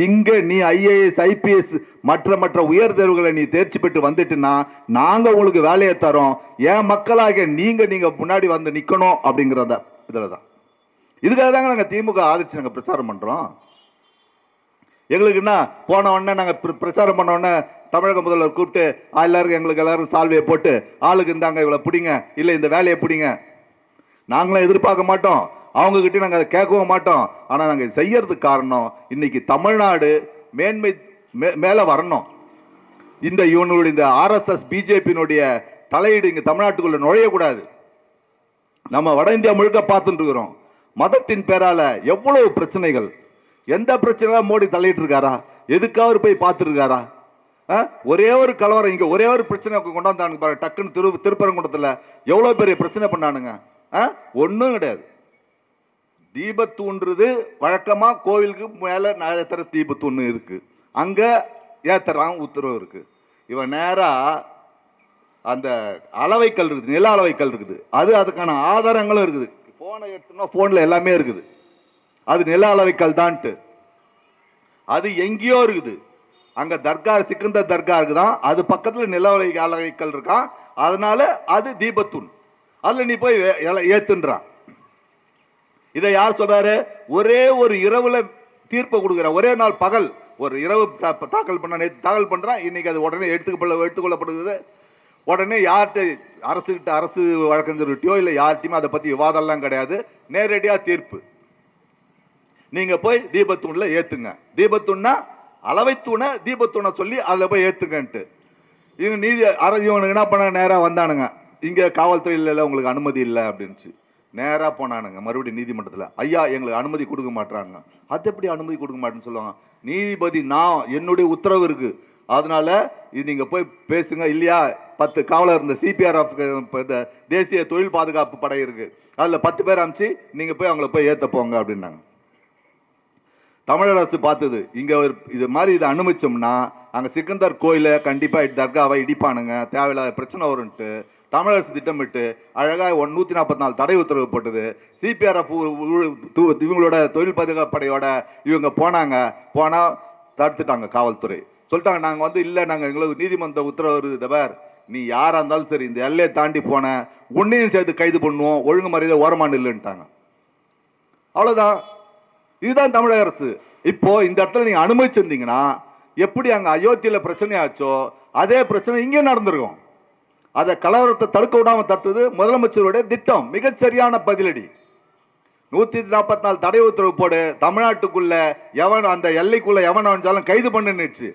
இங்க நீ IAS IPS மற்ற உயர் தேர்வுகளை நீ தேர்ச்சி பெற்று வந்துட்டுனா நாங்க உங்களுக்கு வேலையை தரோம், ஏன் மக்களாக நீங்க முன்னாடி வந்து நிக்கணும் அப்படிங்கிறத இதுலதான். இதுக்காக தாங்க நாங்க திமுக ஆதரிச்சு நாங்க பிரச்சாரம் பண்றோம். எங்களுக்கு என்ன போன உடனே நாங்க பிரச்சாரம் பண்ண உடனே தமிழக முதல்வர் கூப்பிட்டு எங்களுக்கு எல்லாரும் சால்வையை போட்டு ஆளுக்கு இருந்தாங்க இவ்வளவு பிடிங்க, இல்லை இந்த வேலையை பிடிங்க, நாங்களும் எதிர்பார்க்க மாட்டோம், அவங்க கிட்ட நாங்கள் அதை கேட்கவும் மாட்டோம். ஆனால் நாங்கள் செய்யறதுக்கு காரணம் இன்னைக்கு தமிழ்நாடு மேலே வரணும். இவனுடைய இந்த RSS BJP-னுடைய தலையீடு இங்கே தமிழ்நாட்டுக்குள்ள நுழையக்கூடாது. நம்ம வட இந்தியா முழுக்க பார்த்துட்டு இருக்கிறோம். மதத்தின் பேரால எவ்வளவு பிரச்சனைகள், எந்த பிரச்சனை மோடி தலையிட்டு இருக்காரா? எதுக்காவது போய் பார்த்துருக்காரா? ஒரே ஒரு கலவரம் இங்க, ஒரே ஒரு பிரச்சனை கொண்டாந்தானுங்க பாரு, டக்குன்னு திருப்பரங்குன்றத்தில் எவ்வளவு பெரிய பிரச்சனை பண்ணானுங்க. ஒன்றும் கிடையாது. தீபத்தூன்றது வழக்கமா கோவிலுக்கு மேல ஏத்துற தீபத்தூண் இருக்கு, அங்க ஏத்துறான் உத்தரவு இருக்கு. இவன் நேரா அந்த அளவைக்கல் இருக்குது, நில அளவைக்கல் இருக்குது, அதுக்கான ஆதாரங்களும் இருக்குது. போனை எடுத்தோம்னா போன்ல எல்லாமே இருக்குது. அது நில அளவைக்கல் தான்ட்டு, அது எங்கேயோ இருக்குது. அங்க தர்கா, சிக்கந்தர் தர்கா இருக்குதான், அது பக்கத்துல நில அளவைக்கல் இருக்கான், அதனால அது தீபத்தூண். அதுல நீ போய் ஏத்துன்றான். இதை யார் சொல்றாரு? ஒரே ஒரு இரவுல தீர்ப்பை கொடுக்குற, ஒரே நாள் பகல் ஒரு இரவு தாக்கல் பண்ண, நேற்று தாக்கல் பண்றான், இன்னைக்கு அது உடனே எடுத்துக்கொள்ளப்படுகிறது. உடனே யார்கிட்ட அரசு வழக்கறிஞர்கிட்டயோ இல்லை யார்கிட்டயுமே அதை பத்தி விவாதம்லாம் கிடையாது, நேரடியா தீர்ப்பு. நீங்க போய் தீபத்தூண்ல ஏத்துங்க. தீபத்தூண்னா அளவைத்தூணை தீபத்தூணை சொல்லி அதில் போய் ஏத்துங்கன்ட்டு இவங்க இவனுக்கு என்ன பண்ண, நேராக வந்தானுங்க. இங்கே காவல்துறையில் இல்லை, உங்களுக்கு அனுமதி இல்லை அப்படின்ச்சு. நேராக போனானுங்க மறுபடியும் நீதிமன்றத்தில். ஐயா எங்களுக்கு அனுமதி கொடுக்க மாட்டாங்க. அது எப்படி அனுமதி கொடுக்க மாட்டேன்னு சொல்லுவாங்க? நீதிபதி நான், என்னுடைய உத்தரவு இருக்கு, அதனால இது நீங்க போய் பேசுங்க. இல்லையா 10 காவலர், இந்த CPRF இந்த தேசிய தொழில் பாதுகாப்பு படை இருக்கு, அதில் 10 பேர் அனுப்பிச்சு நீங்க போய் அவங்கள போய் ஏற்ற போங்க அப்படின்னாங்க. தமிழக அரசு பார்த்தது, இங்க இது மாதிரி இதை அனுமதிச்சோம்னா அங்க சிக்கந்தர் கோயிலை கண்டிப்பா தர்காவை இடிப்பானுங்க, தேவையில்லாத பிரச்சனை வரும்ட்டு தமிழக அரசு திட்டமிட்டு அழகா 144 தடை உத்தரவு போட்டது. CPRF இவங்களோட தொழில் பாதுகாப்பு படையோட இவங்க போனா தடுத்துட்டாங்க காவல்துறை. சொல்லிட்டாங்க, நாங்க இல்லை, நாங்க எங்களுக்கு நீதிமன்ற உத்தரவு வருது, தவிர நீ யாரா இருந்தாலும் சரி இந்த எல்லையை தாண்டி போன உன்னையும் சேர்த்து கைது பண்ணுவோம், ஒழுங்கு மரியாதை ஓரமா நில்லுன்ட்டாங்க. அவ்வளவுதான். இதுதான் தமிழக அரசு. இப்போ இந்த இடத்துல நீங்க அனுமதிச்சிருந்தீங்கன்னா எப்படி அங்க அயோத்தியில பிரச்சனை ஆச்சோ அதே பிரச்சனை இங்கே நடந்திருக்கும். அதை கலவரத்தை தடுக்க விடாம தடுத்தது முதலமைச்சருடைய திட்டம். மிகச்சரியான பதிலடி. 144 தடை உத்தரவு போடு, தமிழ்நாட்டுக்குள்ள எவன் அந்த எல்லைக்குள்ள எவன் வந்தாலும் கைது பண்ணுச்சு.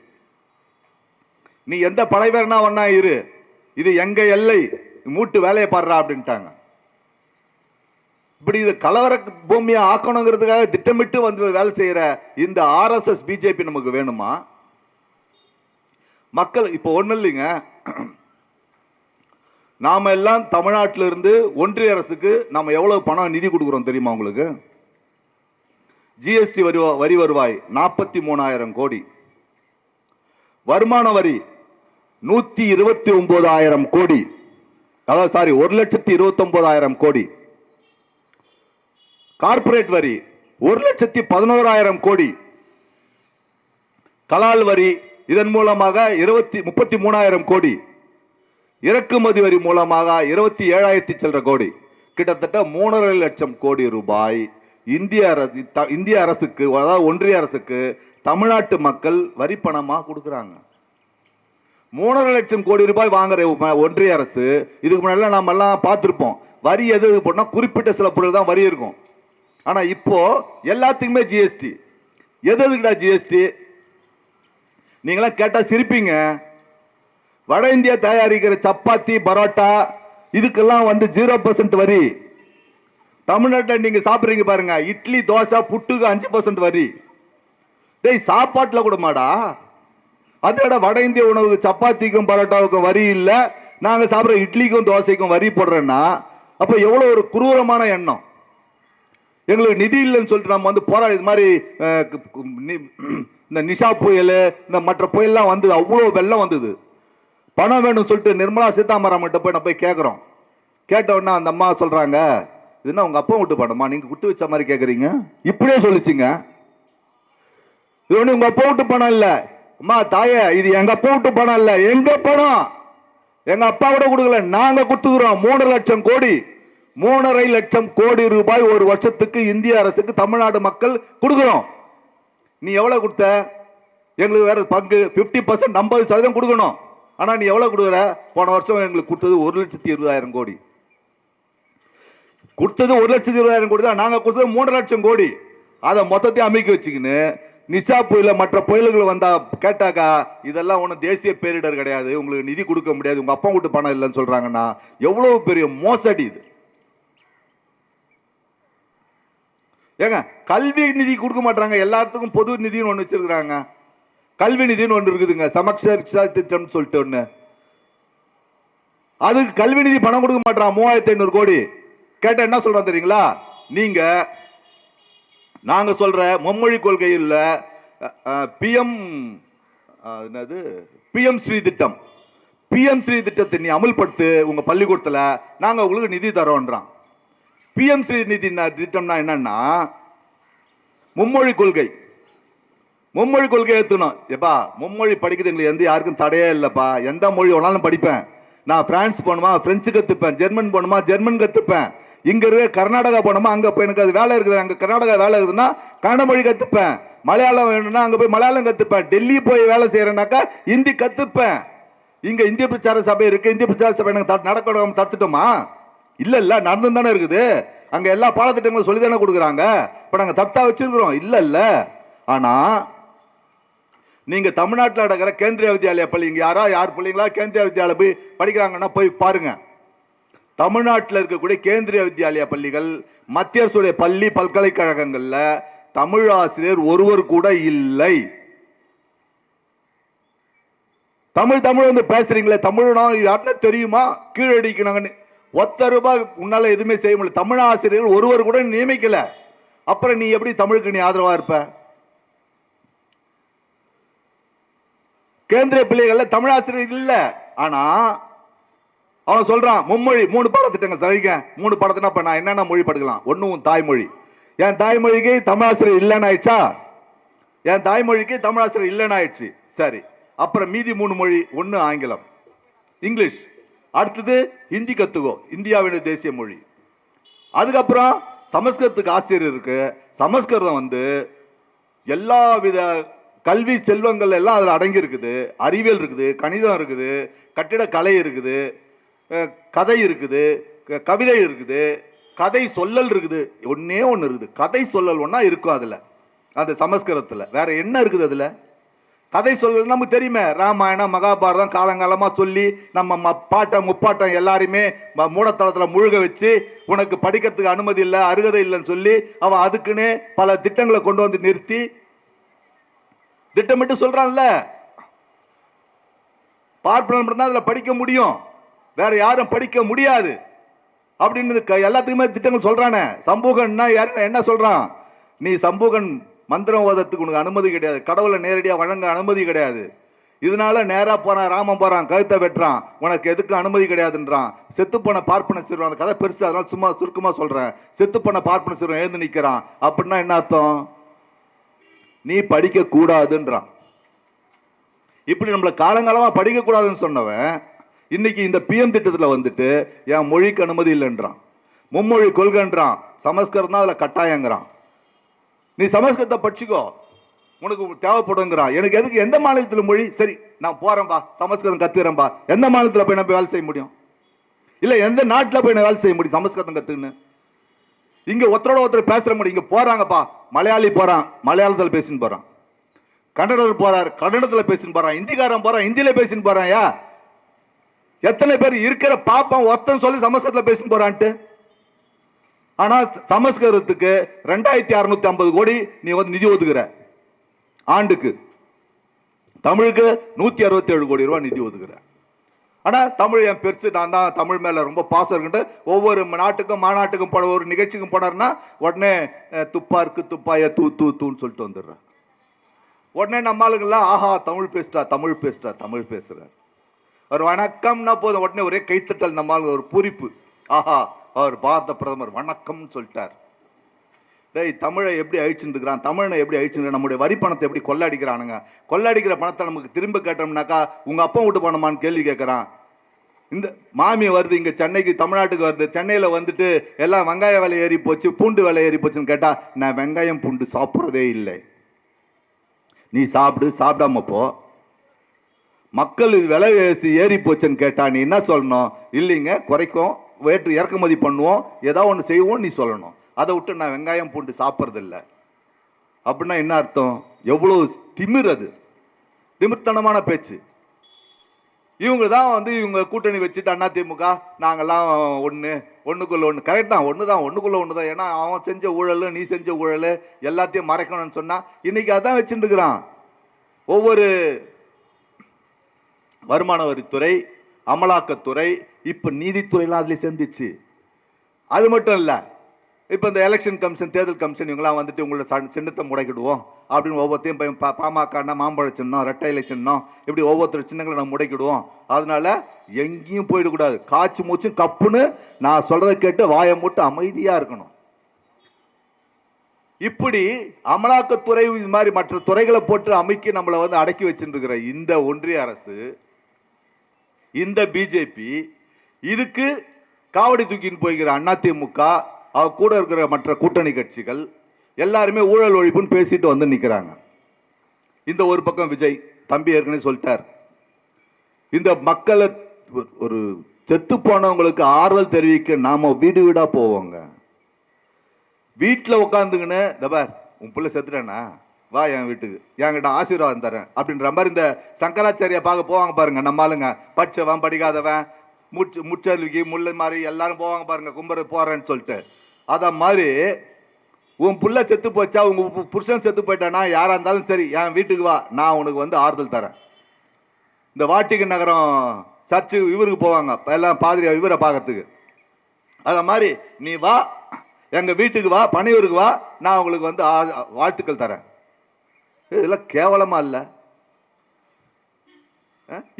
நீ எந்த படைவீரனா ஒன்னா இரு, இது எங்க எல்லை, மூட்டு வேலையை பாடுறா அப்படின்ட்டாங்க. இப்படி இது கலவர பூமியை ஆக்கணுங்கிறதுக்காக திட்டமிட்டு வந்து வேலை செய்யற இந்த RSS BJP நமக்கு வேணுமா? மக்கள் இப்போ ஒன்றும் இல்லைங்க, நாம எல்லாம் தமிழ்நாட்டில இருந்து ஒன்றிய அரசுக்கு நாம எவ்வளவு பணம் நிதி கொடுக்குறோம் தெரியுமா உங்களுக்கு? ஜிஎஸ்டி வரி வருவாய் 43,000 கோடி, வருமான வரி 129,000 கோடி, அதாவது 1,29,000 கோடி, கார்ப்பரேட் வரி 1,11,000 கோடி, கலால் வரி இதன் மூலமாக 33,000 கோடி, இறக்குமதி வரி மூலமாக 27,000 சில்லற கோடி, கிட்டத்தட்ட 3.5 லட்சம் கோடி ரூபாய் இந்திய அரசுக்கு, அதாவது ஒன்றிய அரசுக்கு தமிழ்நாட்டு மக்கள் வரி பணமா கொடுக்குறாங்க. 3.5 லட்சம் கோடி ரூபாய் வாங்குற ஒன்றிய அரசு. இதுக்கு முன்னாடி நாம எல்லாம் பார்த்திருப்போம், வரி எது போனா குறிப்பிட்ட சில பொருள் தான் வரி இருக்கும். ஆனா இப்போ எல்லாத்துக்குமே ஜிஎஸ்டி. எதுக்குடா ஜிஎஸ்டி? நீங்களாம் கேட்டா சிரிப்பீங்க. வட இந்தியா தயாரிக்கிற சப்பாத்தி பரோட்டா இதுக்கெல்லாம் 0% வரி. தமிழ்நாட்டில் நீங்க சாப்பிடுறீங்க பாருங்க, இட்லி தோசை புட்டுக்கு 5% வரி. டேய், சாப்பாட்டுல கூட மாடா. அதோட வட இந்திய உணவுக்கு சப்பாத்திக்கும் பரோட்டாவுக்கும் வரி இல்லை, நாங்க சாப்பிட்ற இட்லிக்கும் தோசைக்கும் வரி போடுறேன்னா அப்ப எவ்வளவு ஒரு குரூரமான எண்ணம். எங்களுக்கு நிதி இல்லைன்னு சொல்லிட்டு நம்ம போராடி, இது மாதிரி இந்த நிஷா புயல், இந்த மற்ற புயல்லாம் வந்தது, அவ்வளோ வெள்ளம் வந்தது, பணம் வேணும்னு சொல்லிட்டு நிர்மலா சீதாராமன் கிட்ட போய் நான் போய் கேட்குறோம். கேட்ட உடனே அந்த அம்மா சொல்றாங்க, இதுன்னா உங்க அப்பா விட்டு பணமா, நீங்க குத்து வச்ச மாதிரி கேட்குறீங்க. இப்படியே சொல்லிச்சுங்க. இது ஒண்ணு உங்க அப்பா விட்டு பணம் இல்ல அம்மா தாயே, இது எங்க அப்பா விட்டு பணம் இல்ல, எங்க பணம். எங்க அப்பா கூட கொடுக்கல, நாங்க கொடுத்துக்கிறோம். 3 லட்சம் கோடி, 3.5 லட்சம் கோடி ரூபாய் ஒரு வருஷத்துக்கு இந்திய அரசுக்கு தமிழ்நாடு மக்கள் கொடுக்கிறோம். நீ எவ்வளவு கொடுத்த? எங்களுக்கு வேற பங்கு 50%, 50% கொடுக்கணும். ஆனா நீ எவ்வளவு கொடுக்குற? போன வருஷம் எங்களுக்கு கொடுத்தது 1,20,000 கோடி. கொடுத்தது 1,20,000 கோடி தான், நாங்க கொடுத்தது 3 லட்சம் கோடி. அதை மொத்தத்தையும் அமைக்க வச்சுக்கின்னு நிஷா புயல மற்ற புயல்கள் வந்தா கேட்டாக்கா, இதெல்லாம் ஒன்றும் தேசிய பேரிடர் கிடையாது, உங்களுக்கு நிதி கொடுக்க முடியாது, உங்க அப்பா வீட்டு பணம் இல்லைன்னு சொல்றாங்கன்னா எவ்வளவு பெரிய மோசடி இது. ஏங்க, கல்வி நிதி கொடுக்க மாட்டாங்க, எல்லாத்துக்கும் பொது நிதினு ஒன்று வச்சிருக்கிறாங்க. கல்வி நிதினு ஒன்று இருக்குதுங்க, சமக்ஷ திட்டம் சொல்லிட்டு ஒன்று. அதுக்கு கல்வி நிதி பணம் கொடுக்க மாட்டான், 3,500 கோடி. கேட்ட என்ன சொல்றான் தெரியுங்களா? நீங்க நாங்க சொல்ற மும்மொழி கொள்கையில் பிஎம் ஸ்ரீ திட்டம், பிஎம் ஸ்ரீ திட்டத்தை நீ அமல்படுத்து உங்க பள்ளிக்கூடத்துல, நாங்க உங்களுக்கு நிதி தரோன்றான். பிஎம் ஸ்ரீ நிதி திட்டம்னா என்னன்னா மும்மொழி கொள்கை. மும்மொழி கொள்கை ஏற்றணும். எப்பா மும்மொழி படிக்கிறது எங்களுக்கு எந்த யாருக்கும் தடையே இல்லைப்பா, எந்த மொழி வேணாலும் படிப்பேன். நான் பிரான்ஸ் போகணுமா பிரெஞ்சு கற்றுப்பேன், ஜெர்மன் போகணுமா ஜெர்மன் கற்றுப்பேன், இங்க இருக்க கர்நாடகா போனோமா அங்க போய் எனக்கு அது வேலை இருக்குது, அங்க கர்நாடகா வேலை இருக்குதுன்னா கன்னட மொழி கத்துப்பேன், மலையாளம் வேணும்னா அங்க போய் மலையாளம் கத்துப்பேன், டெல்லி போய் வேலை செய்யறேன்னாக்கா ஹிந்தி கத்துப்பேன். இங்க இந்திய பிரச்சார சபை இருக்கு, இந்திய பிரச்சார சபை எனக்கு நடக்க தடுத்துட்டோமா? இல்ல இல்ல, நடந்து தானே இருக்குது. அங்க எல்லா பாடத்திட்டங்களும் சொல்லி தானே கொடுக்குறாங்க. இப்ப நாங்க தடுத்தா வச்சிருக்கிறோம். இல்ல இல்ல, ஆனா நீங்க தமிழ்நாட்டில் நடக்கிற கேந்திரிய வித்யாலயா பள்ளி, இங்க யார் பிள்ளைங்களா கேந்திரிய வித்யாலயா போய் படிக்கிறாங்கன்னா போய் பாருங்க. தமிழ்நாட்டில் இருக்கக்கூடிய கேந்திரிய வித்யாலயா பள்ளிகள், மத்திய அரசுடைய பள்ளி பல்கலைக்கழகங்கள்ல தமிழ் ஆசிரியர் ஒருவர் கூட இல்லை. தமிழ் பேசுறீங்களே, தமிழ்னா யாருன்னா தெரியுமா? கீழடிக்கணுங்கன்னு ₹1 உன்னால எதுவுமே செய்ய முடியல. தமிழ் ஆசிரியர்கள் ஒருவர் கூட நியமிக்கல. அப்புறம் நீ எப்படி தமிழுக்கு நீ ஆதரவா இருப்ப? கேந்திரிய பிள்ளைகள்ல தமிழ் ஆசிரியர் இல்ல. ஆனா அவன் சொல்றான் மும்மொழி 3 பாடத்திட்டங்கள் சரிங்க. 3 பாடத்தினா இப்ப நான் என்னென்ன மொழி படிக்கலாம்? ஒண்ணு உன் தாய்மொழி. என் தாய்மொழிக்கு தமிழ் ஆசிரியர் இல்லைன்னு ஆயிடுச்சா? என் தாய்மொழிக்கு தமிழ் ஆசிரியர் இல்லைன்னு ஆயிடுச்சு. சரி, அப்புறம் மீதி 3 மொழி, ஒன்னு ஆங்கிலம், இங்கிலீஷ், அடுத்தது ஹிந்தி கத்துக்கோ, இந்தியாவின் தேசிய மொழி. அதுக்கப்புறம் சமஸ்கிருதத்துக்கு ஆசிரியர் இருக்கு. சமஸ்கிருதம் எல்லா வித கல்வி செல்வங்கள் எல்லாம் அதில் அடங்கி இருக்குது. அறிவியல் இருக்குது, கணிதம் இருக்குது, கட்டிடக்கலை இருக்குது, கதை இருக்குது, கவிதை இருக்குது, கதை சொல்லல் இருக்குது. ஒன்னே ஒன்று இருக்குது, கதை சொல்லல் ஒன்றா இருக்கும் அதில், அந்த சமஸ்கிருதத்தில். வேற என்ன இருக்குது அதில்? கதை சொல்லல் நமக்கு தெரியுமே, ராமாயணம் மகாபாரதம் காலங்காலமாக சொல்லி நம்ம பாட்டம் முப்பாட்டம் எல்லாருமே மூடத்தளத்தில் முழுக வச்சு உனக்கு படிக்கிறதுக்கு அனுமதி இல்லை, அருகதை இல்லைன்னு சொல்லி அவன் அதுக்குன்னு பல திட்டங்களை கொண்டு வந்து நிறுத்தி திட்டமிட்டு சொல்றான்ல. பார்ப்பனர் மட்டும்தான் அதில் படிக்க முடியும், வேற யாரும் படிக்க முடியாது அப்படின்னு எல்லாத்துக்குமே திட்டங்கள் சொல்றானே. சம்பூகன்னா யாரு என்ன சொல்றான்? நீ சம்பூகன் மந்திரம் ஓதத்துக்கு உனக்கு அனுமதி கிடையாது, கடவுளை நேரடியாக வழங்க அனுமதி கிடையாது. இதனால நேரா போறான், ராமன் போறான், கழுத்தை வெட்டுறான், உனக்கு எதுக்கும் அனுமதி கிடையாதுன்றான். செத்துப்போன பார்ப்பன சிறுவன், அந்த கதை பெருசு, அதனால சும்மா சுருக்கமா சொல்றேன். செத்துப்போன பார்ப்பன சிறுவன் எழுந்து நிக்கிறான் அப்படின்னா என்ன அர்த்தம்? நீ படிக்க கூடாதுன்றான். இப்படி நம்மள காலங்காலமா படிக்க கூடாதுன்னு சொன்னவன் இன்னைக்கு இந்த பிஎம் திட்டத்தில் வந்துட்டு என் மொழிக்கு அனுமதி இல்லைன்றான், மும்மொழி கொள்கைன்றான், சமஸ்கிருதம் தான் அதுல கட்டாயங்கிறான். நீ சமஸ்கிருதத்தை படிச்சுக்கோ, உனக்கு தேவைப்படுங்கிறான். எனக்கு எதுக்கு? எந்த மாநிலத்தில் மொழி? சரி நான் போறேன்பா, சமஸ்கிருதம் கத்துக்கிறேன்பா. எந்த மாநிலத்தில் போய் நான் போய் வேலை செய்ய முடியும்? இல்ல எந்த நாட்டில் போய் நான் வேலை செய்ய முடியும் சமஸ்கிருதம் கத்துன்னு? இங்க ஒருத்தரோட ஒருத்தர் பேசுற முடியும். இங்க போறாங்கப்பா, மலையாளி போறான், மலையாளத்தில் பேசின்னு போறான். கன்னடர் போறார், கன்னடத்தில் பேசின்னு போறான். இந்திக்காரன் போறான், இந்தியில பேசின்னு போறான். யா எத்தனை பேர் இருக்கிற பாப்பம் ஒத்தன் சொல்லி சமஸ்கிருதத்தில் பேசின்னு போறான்ட்டு. ஆனா சமஸ்கிருதத்துக்கு 2650 கோடி நீ வந்து நிதி ஒதுக்குற ஆண்டுக்கு, தமிழுக்கு 167 கோடி ரூபாய் நிதி ஒதுக்குற. ஆனா தமிழ் என் பெருசு, நான் தான் தமிழ் மேல ரொம்ப பாசம் இருக்குன்ட்டு ஒவ்வொரு நாட்டுக்கும் மாநாட்டுக்கும் போன ஒரு நிகழ்ச்சிக்கும் போனார்னா உடனே துப்பாருக்கு துப்பாய தூ தூ தூன்னு சொல்லிட்டு வந்துடுறேன். உடனே நம்ம ஆளுங்கெல்லாம் ஆஹா தமிழ் பேசுறா தமிழ் பேசுறா தமிழ் பேசுறார். ஒரு வணக்கம்னா போதும் உடனே ஒரே கைத்தட்டல், நம்ம ஆளுங்க ஒரு பூரிப்பு, ஆஹா அவர் பாரத பிரதமர் வணக்கம்னு சொல்லிட்டார். டேய் தமிழை எப்படி அழிச்சுட்டு இருக்கிறான், தமிழனை எப்படி அழிச்சுட்டு, நம்முடைய வரி பணத்தை எப்படி கொள்ளடிக்கிறானுங்க. கொள்ளடிக்கிற பணத்தை நமக்கு திரும்ப கேட்டோம்னாக்கா உங்க அப்பா வீட்டு பணமான்னு கேள்வி கேட்கறான். இந்த மாமி வருது இங்க சென்னைக்கு, தமிழ்நாட்டுக்கு வருது, சென்னையில வந்துட்டு எல்லாம் வெங்காய விலை ஏறி போச்சு, பூண்டு விலை ஏறி போச்சுன்னு கேட்டா நான் வெங்காயம் பூண்டு சாப்பிட்றதே இல்லை. நீ சாப்பிடு, சாப்பிடாம போ. மக்கள் விலை ஏறி போச்சுன்னு கேட்டா நீ என்ன சொல்லணும்? இல்லைங்க குறைக்கும், வேற்று இறக்குமதி பண்ணுவோம், ஏதாவது ஒன்று செய்வோம் நீ சொல்லணும். அதை விட்டு நான் வெங்காயம் பூண்டு சாப்பிட்றதில்ல அப்படின்னா என்ன அர்த்தம்? எவ்வளவு திமிர், அது திமிர்த்தனமான பேச்சு. இவங்க தான் வந்து இவங்க கூட்டணி வச்சுட்டு அதிமுக நாங்கெல்லாம் ஒண்ணுக்குள்ள ஒன்று, கரெக்ட் தான், ஒண்ணுக்குள்ள ஒன்று தான். ஏன்னா அவன் செஞ்ச ஊழல், நீ செஞ்ச ஊழல் எல்லாத்தையும் மறைக்கணும்னு சொன்னா இன்னைக்கு அதான் வச்சுட்டு இருக்கிறான். ஒவ்வொரு வருமான வரித்துறை, அமலாக்கத்துறை, இப்ப நீதித்துறையெல்லாம் அதுல சேர்ந்துச்சு. அது மட்டும் இல்ல, இப்ப இந்த எலெக்ஷன் கமிஷன், தேர்தல் கமிஷன் இவங்கெல்லாம் வந்துட்டு உங்களோட சின்னத்தை முடக்கிடுவோம் அப்படின்னு ஒவ்வொருத்தையும் பாமக மாம்பழ சின்னம், ரெட்டை இலை சின்னம், இப்படி ஒவ்வொருத்தர் சின்னங்களை நம்ம முடக்கிடுவோம். அதனால எங்கேயும் போயிடக்கூடாது, காய்ச்சி மூச்சும் கப்புன்னு நான் சொல்றதை கேட்டு வாயை மூட்டு அமைதியா இருக்கணும். இப்படி அமலாக்கத்துறை இது மாதிரி மற்ற துறைகளை போட்டு அமைக்கி நம்மளை வந்து அடக்கி வச்சுட்டு இருக்கிற இந்த ஒன்றிய அரசு, இந்த பிஜேபி, இதுக்கு காவடி தூக்கின்னு போய்கிற அதிமுக, அவ கூட இருக்கிற மற்ற கூட்டணி கட்சிகள் எல்லாருமே ஊழல் ஒழிப்புன்னு பேசிட்டு வந்து நிற்கிறாங்க. இந்த ஒரு பக்கம் விஜய் தம்பி ஏற்கனவே சொல்லிட்டார், இந்த மக்களை ஒரு செத்து போனவங்களுக்கு ஆறுதல் தெரிவிக்க நாம வீடு வீடா போவோங்க. வீட்டில் உட்காந்துங்கன்னு தபார் உன் பிள்ளை செத்துட்டேனா வா என் வீட்டுக்கு, என்கிட்ட ஆசீர்வாதம் தரேன் அப்படின்ற மாதிரி இந்த சங்கராச்சாரியா பார்க்க போவாங்க பாருங்க. நம்ம ஆளுங்க படிச்சவன் படிக்காதவன் முச்சலுக்கி முல்லை மாதிரி எல்லாரும் போவாங்க பாருங்க, கும்பரை போறேன்னு சொல்லிட்டு. அத மாதிரி உன் புள்ள செத்து போச்சா, உங்க புருஷன் செத்து போயிட்டானா, யாரா இருந்தாலும் சரி என் வீட்டுக்கு வா, நான் உனக்கு வந்து ஆறுதல் தரேன். இந்த வாட்டிகன் நகரம் சர்ச்சு இவருக்கு போவாங்க எல்லாம் பாதிரி இவரை பார்க்கறதுக்கு. அத மாதிரி நீ வா எங்க வீட்டுக்கு வா, பனையூருக்கு வா, நான் உங்களுக்கு வந்து வாழ்த்துக்கள் தரேன். இதெல்லாம் கேவலமா இல்ல?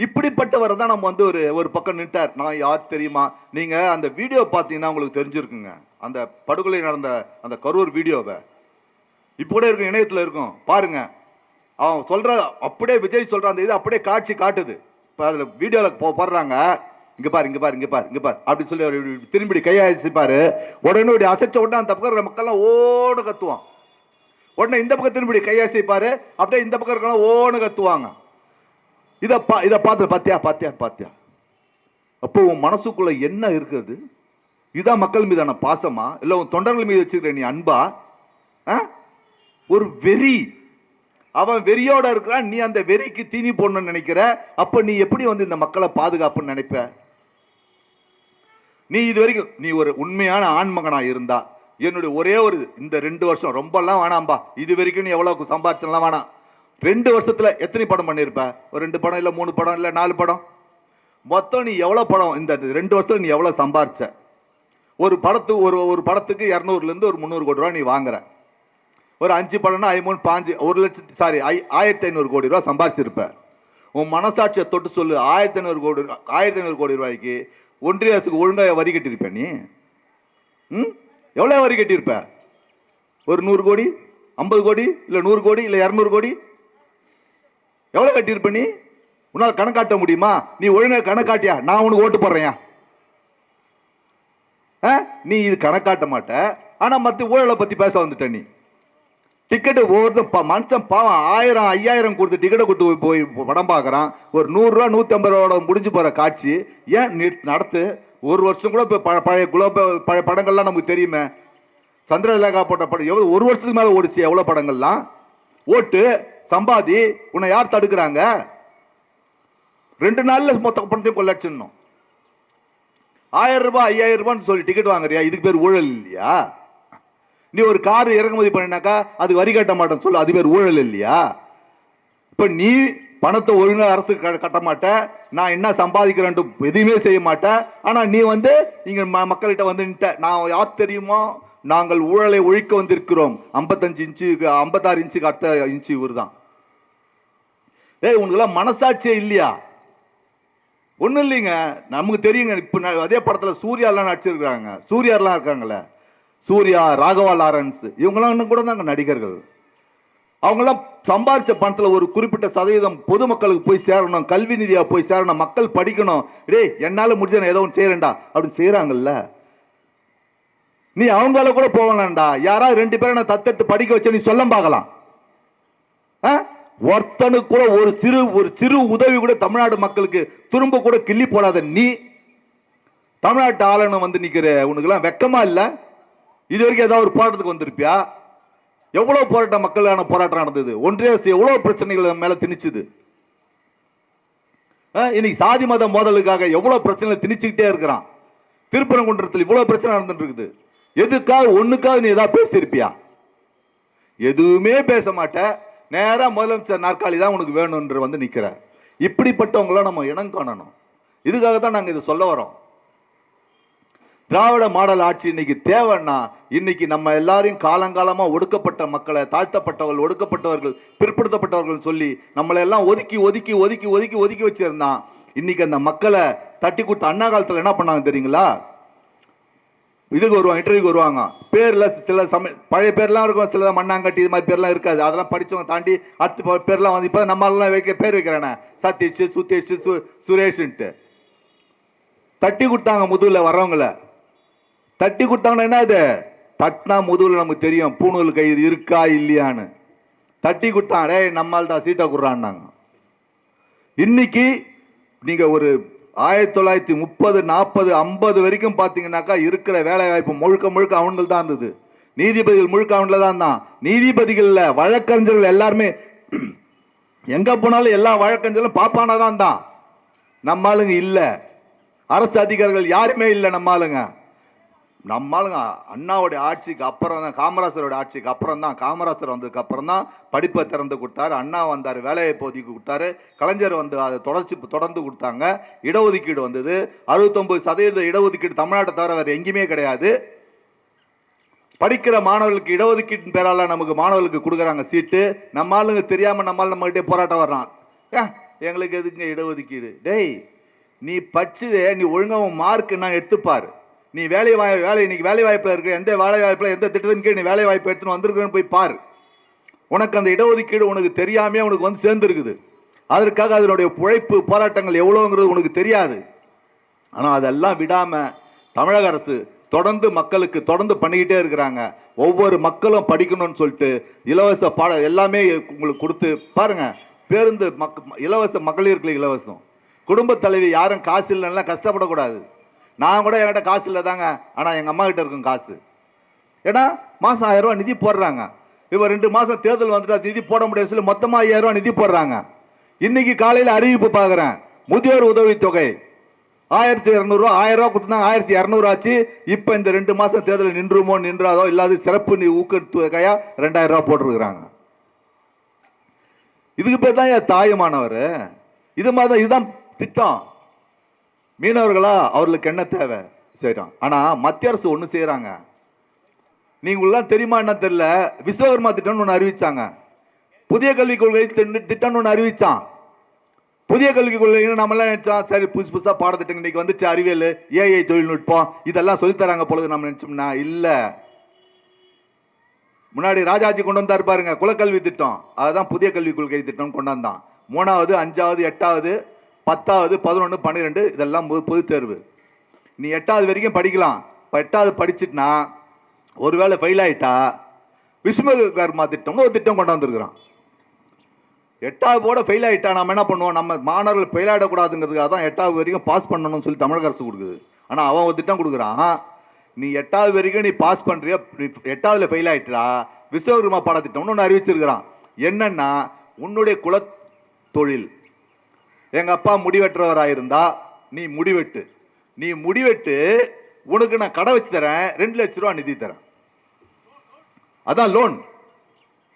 இப்படிப்பட்டவர் தான் நம்ம வந்து ஒரு பக்கம் நின்ட்டார். நான் யார் தெரியுமா? நீங்க அந்த வீடியோ பார்த்தீங்கன்னா உங்களுக்கு தெரிஞ்சிருக்குங்க. அந்த படுகொலை நடந்த அந்த கரூர் வீடியோவை இப்போ கூட இருக்கும், இணையத்தில் இருக்கும் பாருங்க. அவன் சொல்ற அப்படியே விஜய் சொல்ற அந்த இது அப்படியே காட்சி காட்டுது. இப்போ அதுல வீடியோவில் போடுறாங்க, இங்க பாரு இங்க பாரு இங்க பாரு இங்க பாரு அப்படின்னு சொல்லி திரும்பி கையாசிப்பாரு. உடனே அசைச்ச உடனே அந்த பக்கம் மக்கள்லாம் ஓடு கத்துவான். உடனே இந்த பக்கம் திரும்பி கையாசிப்பாரு, அப்படியே இந்த பக்கம் இருக்கலாம் ஓடு கத்துவாங்க. இதை பார்த்து பாத்தியா பாத்தியா பாத்தியா? அப்போ உன் மனசுக்குள்ள என்ன இருக்குது? இதுதான் மக்கள் மீதான பாசமா, இல்ல உன் தொண்டர்கள் மீது வச்சிருக்க நீ அன்பா? ஒரு வெறி, அவன் வெறியோட இருக்கிறான், நீ அந்த வெறிக்கு தீனி போடணும்னு நினைக்கிற. அப்ப நீ எப்படி வந்து இந்த மக்களை பாதுகாப்புன்னு நினைப்ப? நீ இது வரைக்கும் நீ ஒரு உண்மையான ஆண்மகனா இருந்தா, என்னுடைய ஒரே ஒரு இந்த 2 வருஷம் ரொம்பலாம் வேணாம்பா, இது வரைக்கும் நீ எவ்வளவு சம்பாதிச்சலாம் வேணாம், 2 வருஷத்துல எத்தனை படம் பண்ணிருப்ப? ஒரு 2 படம் இல்ல 3 படம் இல்ல 4 படம்? மொத்தம் நீ எவ்வளவு படம் இந்த 2 வருஷத்துல நீ எவ்வளவு சம்பாரிச்ச? ஒரு படத்துக்கு 200ல இருந்து ஒரு 300 கோடி ரூபாய் நீ வாங்குற. ஒரு 5 படம்னா 5 1 லட்சம் 1500 கோடி ரூபாய் சம்பாரிச்சிருப்ப. உன் மனசாட்சியை தொட்டு சொல்லு, 1500 கோடி ரூபாய்க்கு ஒன்றிய அரசுக்கு ஒழுங்கா வரி கட்டியிருப்ப நீ? எவ்வளவு வரி கட்டியிருப்ப? ஒரு 100 கோடி, 50 கோடி, இல்ல 100 கோடி, இல்ல 200 கோடி? எவ்வளவு கட்டியிருப்ப நீ? உன்னால் கணக்காட்ட முடியுமா? நீ ஒழுங்கா கணக்காட்டியா? நான் உனக்கு ஓட்டு போடுறேன். நீ இது கணக்காட்ட மாட்ட. ஆனா மத்த ஊழலை பத்தி பேச வந்துட்ட நீ. டிக்கெட்டு ஒவ்வொருத்தரும் மனுஷன் பாவம் 1000 5000 கொடுத்து டிக்கெட்டை கொடுத்து போய் படம் பார்க்குறான். ஒரு 100 ரூபா 150 ரூபா முடிஞ்சு போகிற காட்சி ஏன் நடத்து? ஒரு வருஷம் கூட இப்போ பழைய படங்கள்லாம் நமக்கு தெரியுமே. சந்திரலேகா போட்ட படம் எவ்வளோ, ஒரு வருஷத்துக்கு மேலே ஓடிச்சு. எவ்வளோ படங்கள்லாம் ஓட்டு சம்பாதி. உன்னை யார் தடுக்கிறாங்க? 2 நாள்ல மொத்த பணத்தையும் கொள்ளடிச்சிடணும். 1000 ரூபாய் 5000 ரூபான்னு சொல்லி டிக்கெட் வாங்குறியா? இதுக்கு பேர் ஊழல் இல்லையா? நீ ஒரு கார் இறக்குமதி பண்ணினாக்கா அதுக்கு வரி கட்ட மாட்டேன்னு சொல்லு, அது பேர் ஊழல் இல்லையா? இப்ப நீ பணத்தை ஒழுங்கா அரசு கட்ட மாட்ட, நான் என்ன சம்பாதிக்கிறேன் எதுவுமே செய்ய மாட்டேன். ஆனா நீ வந்து இங்க மக்கள்கிட்ட வந்து நான் யார் தெரியுமோ, நாங்கள் ஊழலை ஒழிக்க வந்திருக்கிறோம். 55 இன்ச்சுக்கு 56 இன்ச்சுக்கு அடுத்த இன்ச்சு இவர் தான். உனக்குலாம் மனசாட்சியே இல்லையா? ஒன்றும் இல்லைங்க, நமக்கு தெரியுங்க. இப்போ அதே படத்தில் சூர்யாலாம் நடிச்சிருக்கிறாங்க. சூர்யாலாம் இருக்காங்களே, சூர்யா, ராகவா லாரன்ஸ், இவங்கெல்லாம் இன்னும் கூட தாங்க நடிகர்கள். அவங்கெல்லாம் சம்பாரிச்ச பணத்தில் ஒரு குறிப்பிட்ட சதவீதம் பொதுமக்களுக்கு போய் சேரணும், கல்வி நிதியாக போய் சேரணும், மக்கள் படிக்கணும். என்னால் முடிஞ்ச நான் ஏதோ ஒன்று செய்கிறேன்டா அப்படின்னு செய்கிறாங்கல்ல. நீ அவங்கள கூட போகலாம்டா. யாராவது 2 பேரை நான் தத்தெடுத்து படிக்க வச்ச நீ சொல்ல பார்க்கலாம். ஒருத்தனுக்கு கூட ஒரு சிறு உதவி கூட தமிழ்நாடு மக்களுக்கு திரும்ப கூட கிள்ளி போடாத நீ தமிழ்நாட்டு ஆளுநர் வந்து நிக்கிற. உனக்கு எல்லாம் வெக்கமா இல்ல? இது வரைக்கும் ஏதாவது ஒரு போராட்டத்துக்கு வந்திருப்பியா? எவ்வளவு போராட்டம், மக்களான போராட்டம் நடந்தது. ஒன்றிய அரசு எவ்வளவு பிரச்சனைகள் மேல திணிச்சுது. இன்னைக்கு சாதி மத மோதலுக்காக எவ்வளவு பிரச்சனை திணிச்சுக்கிட்டே இருக்கிறான். திருப்பரங்குன்றத்தில் இவ்வளவு பிரச்சனை நடந்துட்டு இருக்குது. எதுக்காக ஒண்ணுக்காக நீ ஏதாவது பேசியிருப்பியா? எதுவுமே பேச மாட்ட. நேரா முதலமைச்சர் நாற்காலி தான் உனக்கு வேணும்ன்ற வந்து நிக்கிற. இப்படிப்பட்டவங்களாம் நம்ம இனம் காணணும். இதுக்காக தான் நாங்க இதை சொல்ல வரோம். திராவிட மாடல் ஆட்சி இன்னைக்கு தேவைன்னா, இன்னைக்கு நம்ம எல்லாரையும் காலங்காலமா ஒடுக்கப்பட்ட மக்களை, தாழ்த்தப்பட்டவர்கள், ஒடுக்கப்பட்டவர்கள், பிற்படுத்தப்பட்டவர்கள் சொல்லி நம்மளை எல்லாம் ஒதுக்கி ஒதுக்கி ஒதுக்கி ஒதுக்கி ஒதுக்கி வச்சிருந்தான். இன்னைக்கு அந்த மக்களை தட்டி கொடுத்த அண்ணா காலத்தில் என்ன பண்ணாங்க தெரியுங்களா? இதுக்கு வருவாங்க, இன்டர்வியூக்கு வருவாங்க. பேர்ல சில பழைய பேர்லாம் இருக்கும், சில மண்ணாங்கட்டி இது மாதிரி பேர்லாம் இருக்காது. அதெல்லாம் படிச்சவங்க தாண்டி அடுத்த பேர்லாம் வந்து இப்போ நம்மளாம் பேர் வைக்கிறானே, சதீஷ், சுதேஷ், சுரேஷ்ன்ட்டு தட்டி கொடுத்தாங்க. முதுகுல வர்றவங்கள தட்டி கொடுத்தாங்கன்னா என்ன? அது தட்டினா முதுகுல நமக்கு தெரியும் பூணூல் கயிறு இருக்கா இல்லையான்னு. தட்டி கொடுத்தாங்க, நம்மள்டா சீட்டை குடுறான்னாங்க. இன்னைக்கு நீங்க ஒரு 1930, 40, 50 வரைக்கும் பாத்தீங்கன்னாக்கா இருக்கிற வேலை வாய்ப்பு முழுக்க முழுக்க அவன்கள் தான் இருந்தது. நீதிபதிகள் முழுக்க அவன்கள் தான். நீதிபதிகள்ல வழக்கறிஞர்கள் எல்லாருமே எங்க போனாலும் எல்லா வழக்கறிஞர்களும் பாப்பானாதான் தான். நம்ம ஆளுங்க இல்ல. அரசு அதிகாரிகள் யாருமே இல்லை. நம்ம ஆளுங்க அண்ணாவுடைய ஆட்சிக்கு அப்புறம் தான், காமராசரோட ஆட்சிக்கு அப்புறம் தான், காமராசர் வந்ததுக்கு அப்புறம் தான் படிப்பை திறந்து கொடுத்தாரு. அண்ணா வந்தார், வேலைவாய்ப்பு ஒதுக்கி கொடுத்தாரு. கலைஞர் வந்து அதை தொடர்ந்து கொடுத்தாங்க. இடஒதுக்கீடு வந்தது. 69% இடஒதுக்கீடு தமிழ்நாட்டை தவிர வேறு எங்கேயுமே கிடையாது. படிக்கிற மாணவர்களுக்கு இடஒதுக்கீட்டின் பேரால நமக்கு மாணவர்களுக்கு கொடுக்குறாங்க சீட்டு. நம்ம ஆளுங்க தெரியாம நம்ம கிட்டே போராட்டம் வர்றான். எங்களுக்கு எதுங்க இடஒதுக்கீடு? நீ படிச்சதே, நீ ஒழுங்கா மார்க் நான் எடுத்துப்பாரு. நீ இன்னைக்கு வேலை வாய்ப்புல இருக்க, எந்த வேலை வாய்ப்புல எந்த திட்டத்தின் கீழ் நீ வேலை வாய்ப்பு எடுத்துன்னு வந்திருக்கன்னு போய் பாரு. உனக்கு அந்த இடஒதுக்கீடு உனக்கு தெரியாமே உனக்கு வந்து சேர்ந்துருக்குது. அதற்காக அதனுடைய உழைப்பு போராட்டங்கள் எவ்வளவுங்கிறது உனக்கு தெரியாது. ஆனா அதெல்லாம் விடாம தமிழக அரசு தொடர்ந்து மக்களுக்கு தொடர்ந்து பண்ணிக்கிட்டே இருக்கிறாங்க. ஒவ்வொரு மக்களும் படிக்கணும்னு சொல்லிட்டு இலவச எல்லாமே உங்களுக்கு கொடுத்து பாருங்க. பேருந்து இலவச, மகளிருக்கு இலவசம். குடும்ப தலைவி யாரும் காசு இல்லைன்னா கஷ்டப்படக்கூடாது. நான் கூட என்கிட்ட காசு இல்லை தாங்க, ஆனால் எங்கள் அம்மா கிட்ட இருக்கும் காசு. ஏன்னா மாதம் 1000 ரூபா நிதி போடுறாங்க. இப்போ 2 மாதம் தேர்தல் வந்துட்டா நிதி போட முடியாது சொல்லி மொத்தமாக 5000 ரூபா நிதி போடுறாங்க. இன்னைக்கு காலையில் அறிவிப்பு பார்க்குறேன், முதியோர் உதவித்தொகை 1200 ரூபா, 1000 ரூபா கொடுத்தாங்க, 1200 ஆச்சு. இப்போ இந்த 2 மாதம் தேர்தல் நின்றாதோ இல்லாத சிறப்பு ஊக்கத்தொகையா 2000 ரூபா போட்டிருக்கிறாங்க. இதுக்கு பேர் தான் தாயுமானவர். இது மாதிரி தான், இதுதான் திட்டம். மீனவர்களா அவர்களுக்கு என்ன தேவை செய்யறான். ஆனா மத்திய அரசு ஒண்ணு செய்யறாங்க. நீங்களாம் தெரியுமா என்ன தெரியல, விஸ்வகர்மா திட்டம்னு ஒன்று அறிவிச்சாங்க. புதிய கல்விக் கொள்கை திட்டம்னு ஒன்று அறிவிச்சான். புதிய கல்விக் கொள்கை நம்ம எல்லாம் நினைச்சோம், சரி புதுசு புதுசா பாடத்திட்டங்கள் இன்னைக்கு வந்துச்சு, அறிவியல், ஏஐ தொழில்நுட்பம் இதெல்லாம் சொல்லித்தராங்க பொழுது நம்ம நினைச்சோம்னா இல்ல. முன்னாடி ராஜாஜி கொண்டு வந்தா பாருங்க குலக்கல்வி திட்டம், அதுதான் புதிய கல்விக் கொள்கை திட்டம் கொண்டு வந்தான். 3வது 5வது 8வது 10வது 11 12 இதெல்லாம் பொது தேர்வு. நீ 8வது வரைக்கும் படிக்கலாம். 8வது படிச்சுட்டுனா ஒருவேளை ஃபெயில் ஆயிட்டா விஸ்வகர்மா திட்டம்னு ஒரு திட்டம் கொண்டு வந்திருக்கிறான். 8வது போட ஃபெயில் ஆயிட்டா நம்ம என்ன பண்ணுவோம், நம்ம மாணவர்கள் ஃபெயில் ஆகிடக்கூடாதுங்கிறதுக்காக தான் 8வது வரைக்கும் பாஸ் பண்ணணும்னு சொல்லி தமிழக அரசு கொடுக்குது. ஆனால் அவன் ஒரு திட்டம் கொடுக்குறான், நீ 8வது வரைக்கும் நீ பாஸ் பண்றிய, 8வதுல ஃபெயில் ஆயிட்டா விஸ்வகர்மா பாடத்திட்டம்னு ஒன்று அறிவிச்சிருக்கிறான். என்னன்னா உன்னுடைய குல தொழில், எங்க அப்பா முடிவெட்டுறவராயிருந்தா நீ முடிவெட்டு, நீ முடிவெட்டு, உனக்கு நான் கடை வச்சு தரேன், 2 லட்சம் ரூபா நிதி தரேன். அதான் லோன்.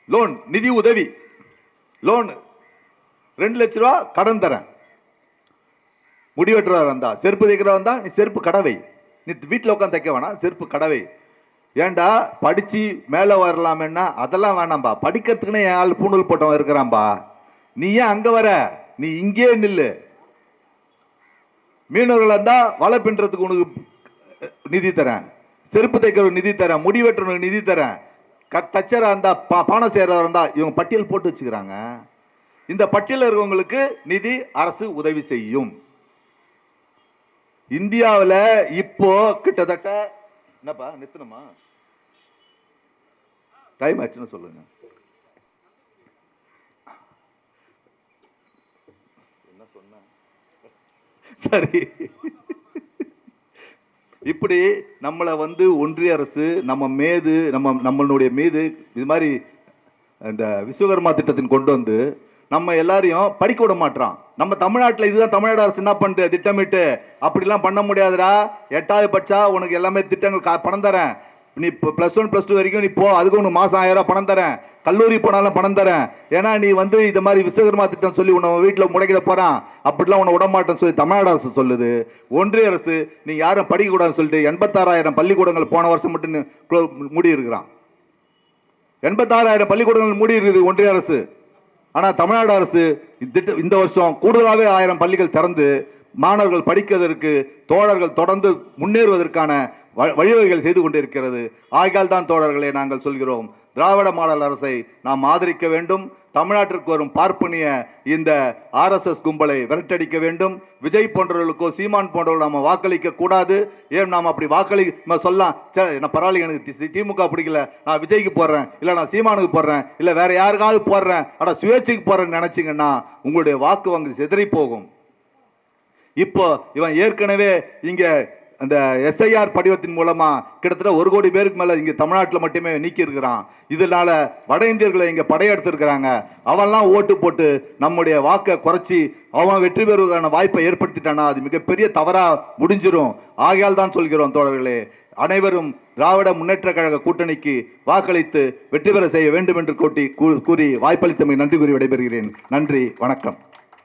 லோன் நிதி உதவி, லோன் 2 லட்சம் ரூபா கடன் தரேன். முடிவெட்டுறவர் வந்தா, செருப்பு தைக்கிறவன் வந்தா நீ செருப்பு கடவை, நீ வீட்டில் உட்காந்து தைக்க வேணாம், செருப்பு கடவை. ஏண்டா படிச்சு மேலே வரலாமேன்னா அதெல்லாம் வேணாம்பா, படிக்கிறதுக்குன்னு என் ஆள் பூணூல் போட்டவன் இருக்கிறான்பா, நீ ஏன் அங்க வர, நீ இங்கே நில்லு. மீனவர்கள் இருந்தா வலை பின்றதுக்கு உனக்கு நிதி தரேன், செருப்பு தைக்கிறவங்க நிதி தரேன், முடிவெட்டுறவனுக்கு நிதி தரேன், தச்சரா இருந்தா பானை செய்யறவா இருந்தா இவங்க பட்டியல் போட்டு வச்சுக்கிறாங்க. இந்த பட்டியல் இருக்கவங்களுக்கு நிதி அரசு உதவி செய்யும். இந்தியாவில் இப்போ கிட்டத்தட்ட என்னப்பா நிறுத்தணுமா, டைம் ஆச்சுன்னு சொல்லுங்க. என்ன சொன்ன சரி, இப்படி நம்மளை ஒன்றிய அரசு நம்மளுடைய மீது இது மாதிரி இந்த விஸ்வகர்மா திட்டத்தின் கொண்டு வந்து நம்ம எல்லாரையும் படிக்க விட மாட்டான். நம்ம தமிழ்நாட்டில் இதுதான் தமிழ்நாடு அரசு என்ன பண்ணுது, திட்டமிட்டு அப்படிலாம் பண்ண முடியாதுடா, 8வது படிச்சா உனக்கு எல்லாமே திட்டங்கள் பணம் தரேன், நீ +1 +2 வரைக்கும் நீ போ, அதுக்கு உனக்கு மாதம் 1000 ரூபா பணம் தரேன், கல்லூரி போனாலும் பணம் தரேன், ஏன்னா நீ இது மாதிரி விஸ்வகர்மா திட்டம் சொல்லி உன்னை வீட்டில் முடக்கிட போறான், அப்படிலாம் உன்னை விடமாட்டேன்னு சொல்லி தமிழ்நாடு அரசு சொல்லுது. ஒன்றிய அரசு நீ யாரும் படிக்கக்கூடாதுன்னு சொல்லிட்டு 86,000 பள்ளிக்கூடங்கள் போன வருஷம் மட்டும் மூடி இருக்கிறான். 86,000 பள்ளிக்கூடங்கள் மூடி இருக்குது ஒன்றிய அரசு. ஆனால் தமிழ்நாடு அரசு இந்த வருஷம் கூடுதலாகவே 1000 பள்ளிகள் திறந்து மாணவர்கள் படிக்கிறதற்கு, தோழர்கள் தொடர்ந்து முன்னேறுவதற்கான வழிவகைகள் செய்து கொண்டிருக்கிறது. ஆகையால் தான் தோழர்களே நாங்கள் சொல்கிறோம், திராவிட மாடல் அரசை நாம் ஆதரிக்க வேண்டும். தமிழ்நாட்டிற்கு வரும் பார்ப்பனிய இந்த RSS கும்பலை விரட்டடிக்க வேண்டும். விஜய் போன்றவர்களுக்கோ சீமான் போன்றவர்கள் நம்ம வாக்களிக்க கூடாது. ஏன் நாம் அப்படி சொல்லலாம், நான் பரவாயில்ல, எனக்கு திமுக பிடிக்கல, நான் விஜய்க்கு போடுறேன், இல்லை நான் சீமானுக்கு போடுறேன், இல்லை வேற யாருக்காவது போடுறேன், ஆனால் சுயேட்சைக்கு போடுறேன்னு நினைச்சிங்கன்னா உங்களுடைய வாக்கு வங்கி சிதறி போகும். இப்போ இவன் ஏற்கனவே இங்க அந்த SIR படிவத்தின் மூலமா கிட்டத்தட்ட 1 கோடி பேருக்கு மேல இங்க தமிழ்நாட்டில் மட்டுமே நீக்கி இருக்கிறான். இதனால வட இந்தியர்களை இங்க படையெடுத்து இருக்கிறாங்க. அவன்லாம் ஓட்டு போட்டு நம்முடைய வாக்கை குறைச்சி அவன் வெற்றி பெறுவதற்கான வாய்ப்பை ஏற்படுத்திட்டானா அது மிகப்பெரிய தவறா முடிஞ்சிடும். ஆகையால் தான் சொல்கிறோம் தோழர்களே, அனைவரும் திராவிட முன்னேற்ற கழக கூட்டணிக்கு வாக்களித்து வெற்றி பெற செய்ய வேண்டும் என்று கூறி வாய்ப்பளித்தமை நன்றி கூறி விடைபெறுகிறேன். நன்றி, வணக்கம்.